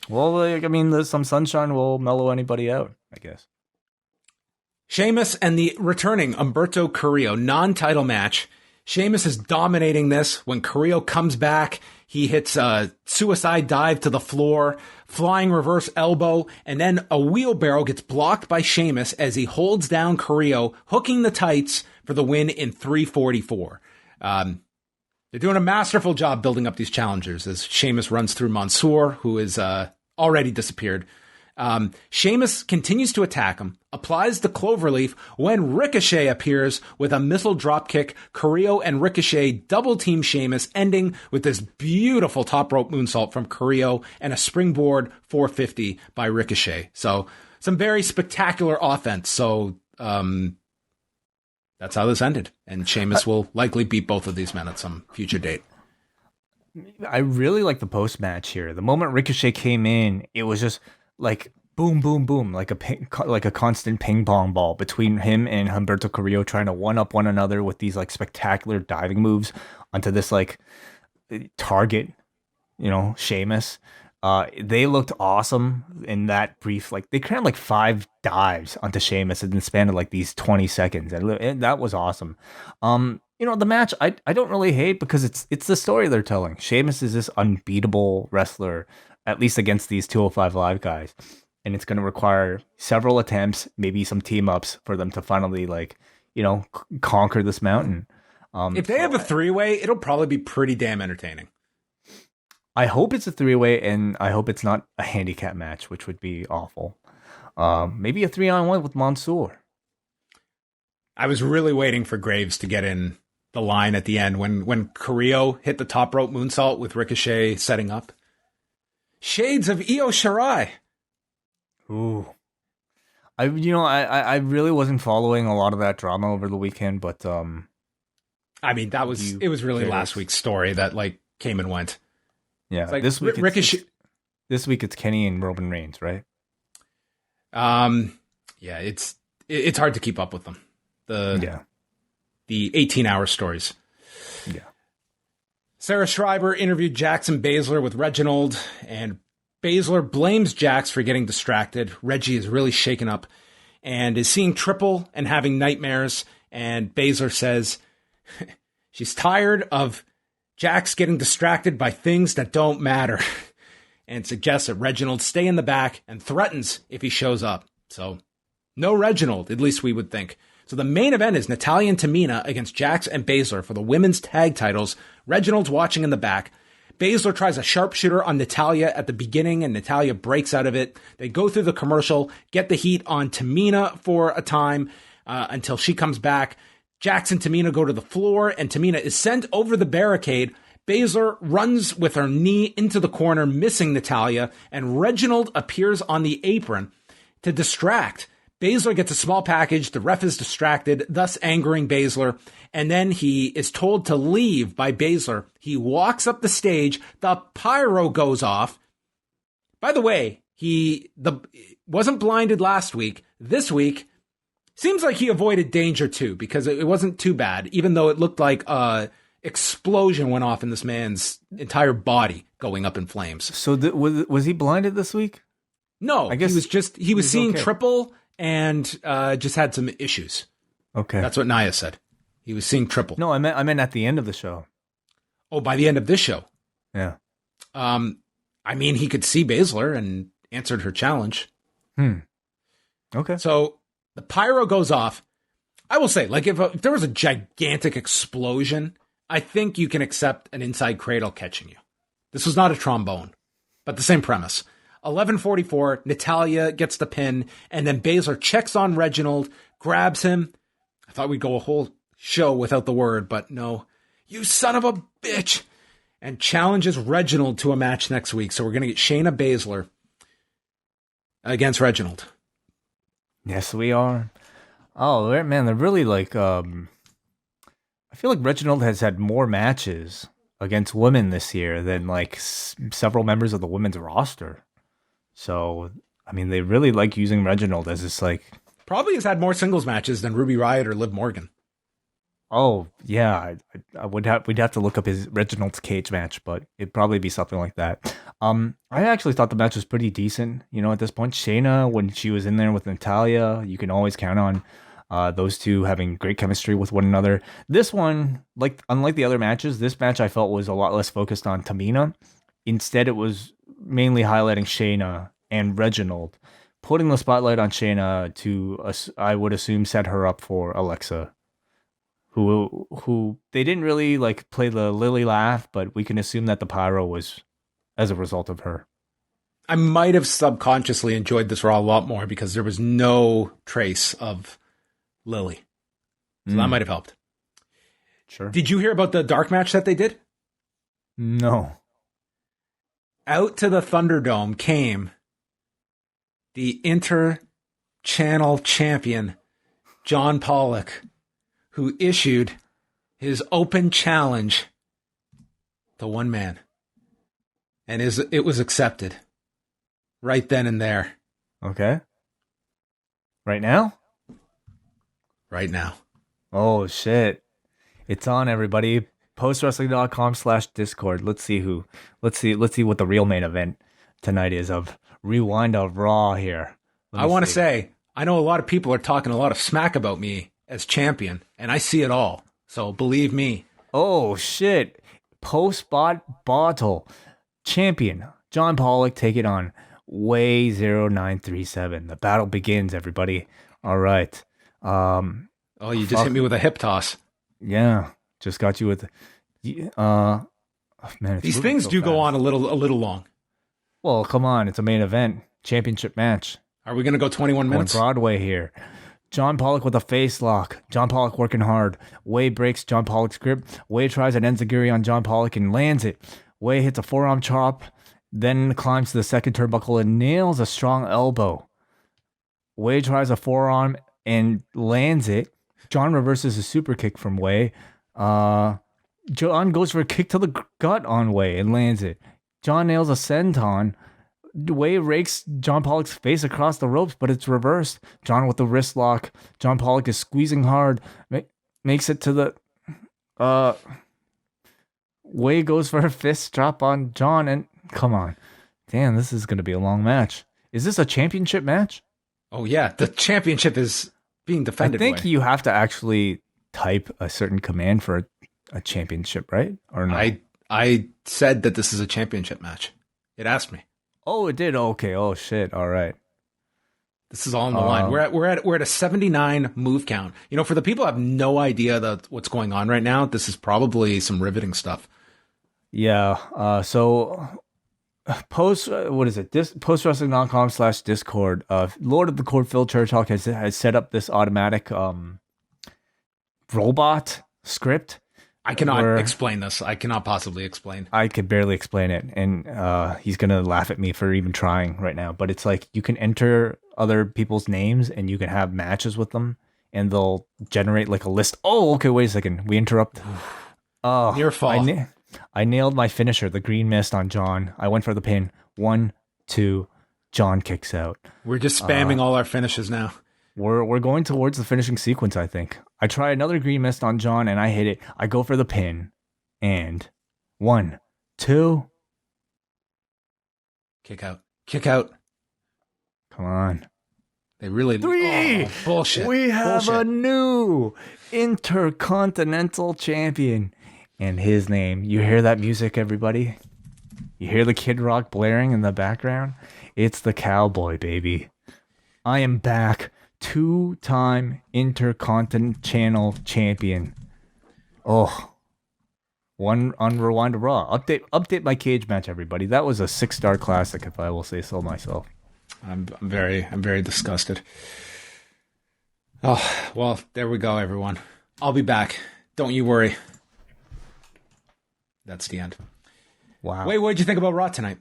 Well, like, I mean, some sunshine will mellow anybody out, I guess. Sheamus and the returning Humberto Carrillo non-title match. Sheamus is dominating this. When Carrillo comes back, he hits a suicide dive to the floor, flying reverse elbow, and then a wheelbarrow gets blocked by Sheamus as he holds down Carrillo, hooking the tights for the win in 344. They're doing a masterful job building up these challengers as Sheamus runs through Mansoor, who is already disappeared. Sheamus continues to attack him, applies the cloverleaf when Ricochet appears with a missile dropkick. Carrillo and Ricochet double team Sheamus, ending with this beautiful top rope moonsault from Carrillo and a springboard 450 by Ricochet. So some very spectacular offense. So that's how this ended. And Sheamus will likely beat both of these men at some future date. I really like the post match here. The moment Ricochet came in, it was just like boom, boom, boom, like a constant ping pong ball between him and Humberto Carrillo, trying to one up one another with these like spectacular diving moves onto this like target, you know, Sheamus. They looked awesome in that brief, like they crammed like 5 dives onto Sheamus in the span of like these 20 seconds, and that was awesome. You know, the match I don't really hate because it's the story they're telling. Sheamus is this unbeatable wrestler, at least against these 205 Live guys. And it's going to require several attempts, maybe some team ups for them to finally, like, you know, conquer this mountain. If they have a 3-way, it'll probably be pretty damn entertaining. I hope it's a 3-way, and I hope it's not a handicap match, which would be awful. Maybe a 3-on-1 with Mansoor. I was really waiting for Graves to get in the line at the end when Carrillo hit the top rope moonsault with Ricochet setting up. Shades of Io Shirai. Ooh. I really wasn't following a lot of that drama over the weekend, but I mean, it was really last week's story that like came and went. Yeah, like this week Ricochet. This week it's Kenny and Roman Reigns, right? Yeah, it's hard to keep up with them. The 18-hour stories. Yeah. Sarah Schreiber interviewed Jax and Baszler with Reginald, and Baszler blames Jax for getting distracted. Reggie is really shaken up and is seeing triple and having nightmares. And Baszler says she's tired of Jax getting distracted by things that don't matter and suggests that Reginald stay in the back and threatens if he shows up. So no Reginald, at least we would think. So the main event is Natalya and Tamina against Jax and Baszler for the women's tag titles. Reginald's watching in the back. Baszler tries a sharpshooter on Natalya at the beginning, and Natalya breaks out of it. They go through the commercial, get the heat on Tamina for a time until she comes back. Jax and Tamina go to the floor, and Tamina is sent over the barricade. Baszler runs with her knee into the corner, missing Natalya, and Reginald appears on the apron to distract. Baszler gets a small package. The ref is distracted, thus angering Baszler. And then he is told to leave by Baszler. He walks up the stage. The pyro goes off. By the way, he wasn't blinded last week. This week, seems like he avoided danger too, because it wasn't too bad, even though it looked like a explosion went off in this man's entire body going up in flames. So was he blinded this week? No, I guess he was seeing okay. triple and just had some issues. Okay. That's what Nia said. He was seeing triple. No, I meant at the end of the show. Oh, by the end of this show. Yeah. I mean, he could see Baszler and answered her challenge. Okay. So the pyro goes off. I will say, like, if there was a gigantic explosion, I think you can accept an inside cradle catching you. This was not a trombone, but the same premise. 11:44, Natalya gets the pin, and then Baszler checks on Reginald, grabs him. I thought we'd go a whole show without the word, but no. You son of a bitch! And challenges Reginald to a match next week. So we're going to get Shayna Baszler against Reginald. Yes, we are. Oh, man, they're really like... I feel like Reginald has had more matches against women this year than like several members of the women's roster. So, I mean, they really like using Reginald as this like... Probably has had more singles matches than Ruby Riott or Liv Morgan. Oh, yeah. We'd have to look up his Reginald's cage match, but it'd probably be something like that. I actually thought the match was pretty decent. You know, at this point, Shayna, when she was in there with Natalya, you can always count on those two having great chemistry with one another. This one, like unlike the other matches, this match I felt was a lot less focused on Tamina. Instead, it was mainly highlighting Shayna and Reginald, putting the spotlight on Shayna to, I would assume, set her up for Alexa, who they didn't really like play the Lily laugh, but we can assume that the pyro was as a result of her. I might have subconsciously enjoyed this Raw a lot more because there was no trace of Lily. So that might have helped. Sure. Did you hear about the dark match that they did? No. Out to the Thunderdome came the Inter-Channel champion, John Pollock, who issued his open challenge to one man. And it was accepted right then and there. Okay. Right now? Right now. Oh, shit. It's on, everybody. postwrestling.com/Discord. Let's see what the real main event tonight is of Rewind of Raw here. I want to say, I know a lot of people are talking a lot of smack about me as champion, and I see it all. So believe me. Oh, shit. Post-bot bottle. Champion John Pollock take it on Way 0937. The battle begins, everybody. All right. Oh, you just hit me with a hip toss. Yeah, just got you with. Man, these things do go on a little long. Well, come on, it's a main event, championship match. Are we going to go 21 minutes? On Broadway here. John Pollock with a face lock. John Pollock working hard. Way breaks John Pollock's grip. Way tries an enziguri on John Pollock and lands it. Way hits a forearm chop, then climbs to the second turnbuckle and nails a strong elbow. Way tries a forearm and lands it. John reverses a super kick from Way. John goes for a kick to the gut on Way and lands it. John nails a senton. Way rakes John Pollock's face across the ropes, but it's reversed. John with the wrist lock. John Pollock is squeezing hard. Makes it to the... Way goes for a fist drop on John, and come on. Damn, this is going to be a long match. Is this a championship match? Oh, yeah. The championship is being defended. I think you have to actually type a certain command for a championship, right? Or not? I said that this is a championship match. It asked me. Oh, it did? Okay. Oh, shit. All right. This is all on the line. We're at a 79 move count. You know, for the people who have no idea what's going on right now, this is probably some riveting stuff. Yeah. So postwrestling.com/Discord. Lord of the Court Phil Churchhawk has set up this automatic robot script. I cannot explain this. I cannot possibly explain. I could barely explain it, and he's gonna laugh at me for even trying right now. But it's like you can enter other people's names, and you can have matches with them, and they'll generate like a list. Oh, okay. Wait a second. We interrupt. Oh, near fall. I nailed my finisher, the green mist on John. I went for the pin. 1, 2. John kicks out. We're just spamming all our finishes now. We're going towards the finishing sequence, I think. I try another green mist on John, and I hit it. I go for the pin. And 1, 2. Kick out. Kick out. Come on. They really... 3! Oh, bullshit. We have a new Intercontinental Champion. And his name. You hear that music, everybody? You hear the Kid Rock blaring in the background? It's the Cowboy, baby. I am back. 2-time Intercontinental Champion. Oh. One on Rewind to Raw. Update my cage match, everybody. That was a 6-star classic, if I will say so myself. I'm very disgusted. Oh, well, there we go, everyone. I'll be back. Don't you worry. That's the end. Wow. Wait, what did you think about Raw tonight?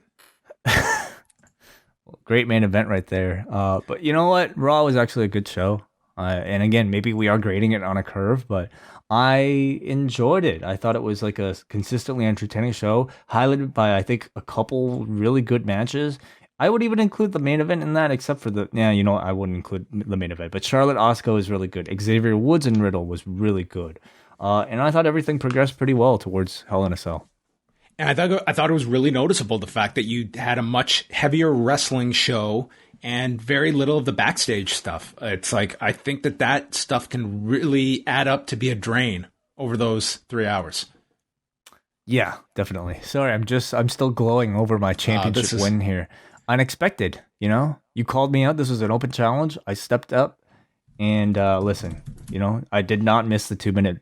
Great main event right there. But you know what? Raw was actually a good show. And again, maybe we are grading it on a curve, but I enjoyed it. I thought it was like a consistently entertaining show, highlighted by, I think, a couple really good matches. I would even include the main event in that, except for I wouldn't include the main event. But Charlotte Asuka was really good. Xavier Woods and Riddle was really good. And I thought everything progressed pretty well towards Hell in a Cell. And I thought it was really noticeable, the fact that you had a much heavier wrestling show and very little of the backstage stuff. It's like, I think that stuff can really add up to be a drain over those 3 hours. Yeah, definitely. Sorry, I'm still glowing over my championship win here. Unexpected, You called me out. This was an open challenge. I stepped up and listen, I did not miss the 2-minute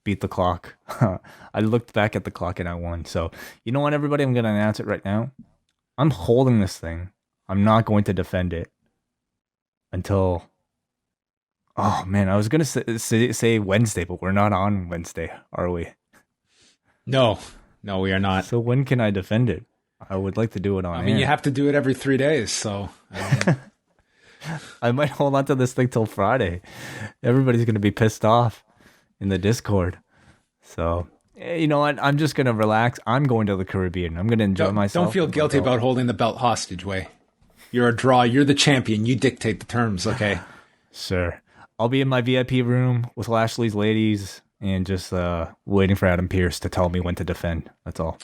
beat the clock. I looked back at the clock and I won. So, you know what, everybody? I'm going to announce it right now. I'm holding this thing. I'm not going to defend it until... Oh, man, I was going to say Wednesday, but we're not on Wednesday, are we? No, we are not. So when can I defend it? I would like to do it on air. You have to do it every 3 days, so... I might hold on to this thing till Friday. Everybody's going to be pissed off in the Discord. So, you know what? I'm just going to relax. I'm going to the Caribbean. I'm going to enjoy myself. Don't feel guilty about holding the belt hostage, Way. You're a draw. You're the champion. You dictate the terms, okay? Sure. I'll be in my VIP room with Lashley's ladies and just waiting for Adam Pearce to tell me when to defend. That's all.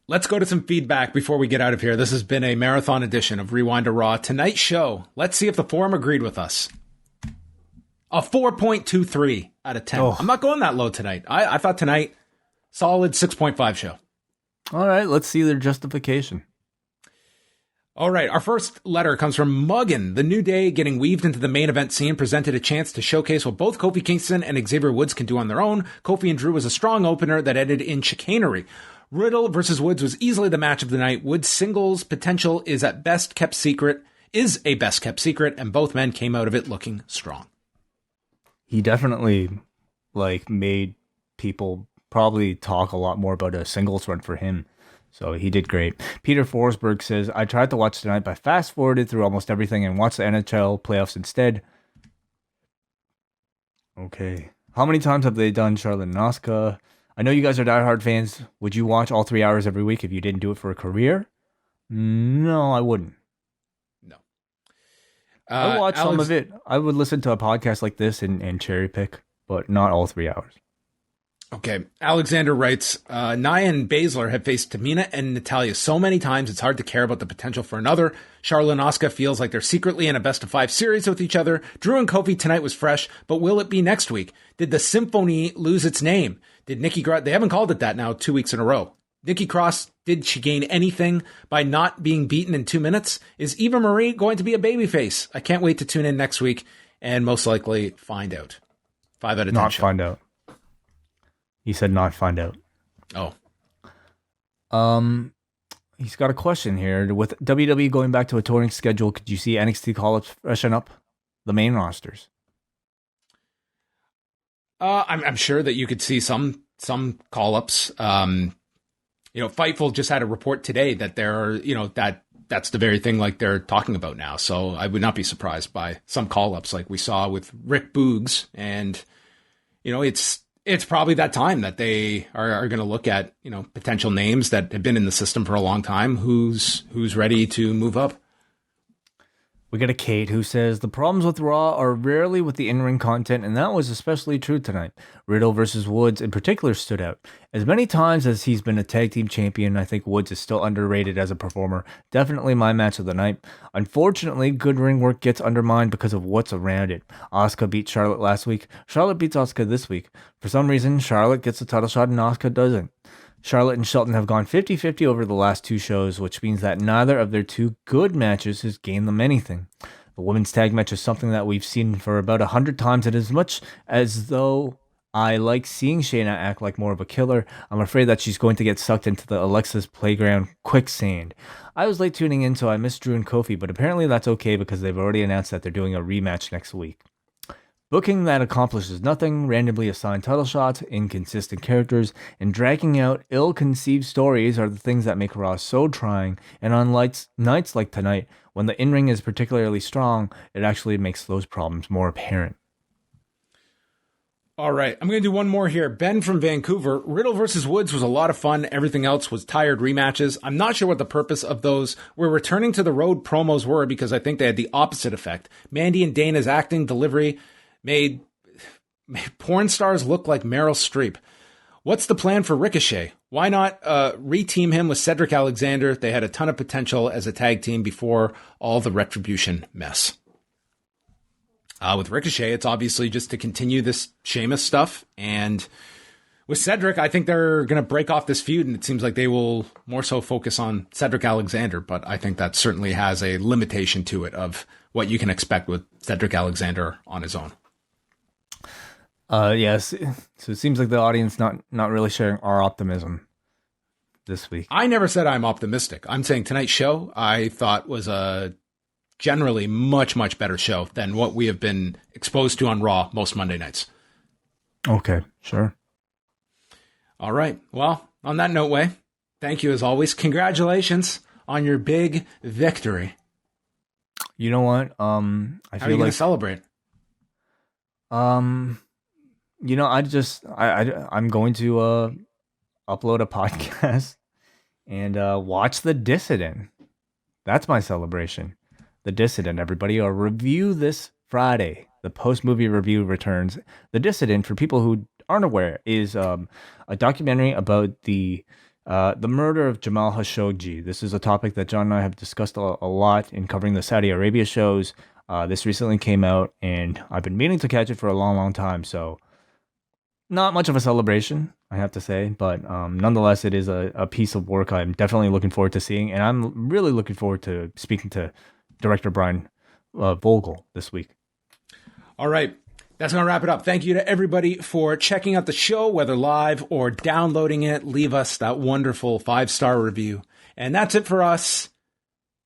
Let's go to some feedback before we get out of here. This has been a marathon edition of Rewind to Raw. Tonight's show, let's see if the forum agreed with us. A 4.23 out of 10. Oh. I'm not going that low tonight. I thought tonight, solid 6.5 show. All right, let's see their justification. All right, our first letter comes from Muggin. The New Day, getting weaved into the main event scene, presented a chance to showcase what both Kofi Kingston and Xavier Woods can do on their own. Kofi and Drew was a strong opener that ended in chicanery. Riddle versus Woods was easily the match of the night. Woods' singles potential is a best kept secret, and both men came out of it looking strong. He definitely made people probably talk a lot more about a singles run for him. So he did great. Peter Forsberg says, I tried to watch tonight, but fast-forwarded through almost everything and watched the NHL playoffs instead. Okay. How many times have they done Charlotte and Asuka? I know you guys are diehard fans. Would you watch all 3 hours every week if you didn't do it for a career? No, I wouldn't. No. I watch some of it. I would listen to a podcast like this and cherry pick, but not all 3 hours. Okay. Alexander writes, Nia and Baszler have faced Tamina and Natalya so many times it's hard to care about the potential for another. Charlotte and Asuka feels like they're secretly in a best-of-5 series with each other. Drew and Kofi tonight was fresh, but will it be next week? Did the Symphony lose its name? Did Nikki Cross... They haven't called it that now 2 weeks in a row. Nikki Cross, did she gain anything by not being beaten in 2 minutes? Is Eva Marie going to be a babyface? I can't wait to tune in next week and most likely find out. 5 out of 10 Not show. Find out. He said not find out. Oh. He's got a question here. With WWE going back to a touring schedule, could you see NXT call-ups freshen up the main rosters? I'm sure that you could see some call-ups. Fightful just had a report today that that's the very thing like they're talking about now. So I would not be surprised by some call-ups like we saw with Rick Boogs. And, it's probably that time that they are going to look at, potential names that have been in the system for a long time. Who's ready to move up? We got a Kate who says, the problems with Raw are rarely with the in-ring content, and that was especially true tonight. Riddle versus Woods in particular stood out. As many times as he's been a tag team champion, I think Woods is still underrated as a performer. Definitely my match of the night. Unfortunately, good ring work gets undermined because of what's around it. Asuka beat Charlotte last week. Charlotte beats Asuka this week. For some reason, Charlotte gets the title shot and Asuka doesn't. Charlotte and Shelton have gone 50-50 over the last two shows, which means that neither of their two good matches has gained them anything. The women's tag match is something that we've seen for about 100 times, and as much as though I like seeing Shayna act like more of a killer, I'm afraid that she's going to get sucked into the Alexa's Playground quicksand. I was late tuning in, so I missed Drew and Kofi, but apparently that's okay because they've already announced that they're doing a rematch next week. Booking that accomplishes nothing, randomly assigned title shots, inconsistent characters, and dragging out ill-conceived stories are the things that make Raw so trying, and on nights like tonight, when the in-ring is particularly strong, it actually makes those problems more apparent. All right, I'm going to do one more here. Ben from Vancouver. Riddle versus Woods was a lot of fun. Everything else was tired rematches. I'm not sure what the purpose of those "we're returning to the road" promos were because I think they had the opposite effect. Mandy and Dana's acting delivery made porn stars look like Meryl Streep. What's the plan for Ricochet? Why not reteam him with Cedric Alexander? They had a ton of potential as a tag team before all the Retribution mess. With Ricochet, it's obviously just to continue this Sheamus stuff. And with Cedric, I think they're going to break off this feud, and it seems like they will more so focus on Cedric Alexander. But I think that certainly has a limitation to it of what you can expect with Cedric Alexander on his own. Yes. So it seems like the audience not really sharing our optimism this week. I never said I'm optimistic. I'm saying tonight's show I thought was a generally much, much better show than what we have been exposed to on Raw most Monday nights. Okay, sure. All right. Well, on that note, Wai, thank you as always. Congratulations on your big victory. You know what? How are you going to celebrate? I'm going to upload a podcast and watch The Dissident. That's my celebration. The Dissident, everybody. A review this Friday. The post-movie review returns. The Dissident, for people who aren't aware, is a documentary about the murder of Jamal Khashoggi. This is a topic that John and I have discussed a lot in covering the Saudi Arabia shows. This recently came out, and I've been meaning to catch it for a long, long time. So, not much of a celebration, I have to say, but nonetheless, it is a piece of work I'm definitely looking forward to seeing, and I'm really looking forward to speaking to director Brian Vogel this week. All right. That's going to wrap it up. Thank you to everybody for checking out the show, whether live or downloading it. Leave us that wonderful 5-star review. And that's it for us.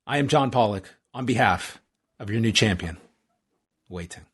I am John Pollock on behalf of your new champion, Wai Ting.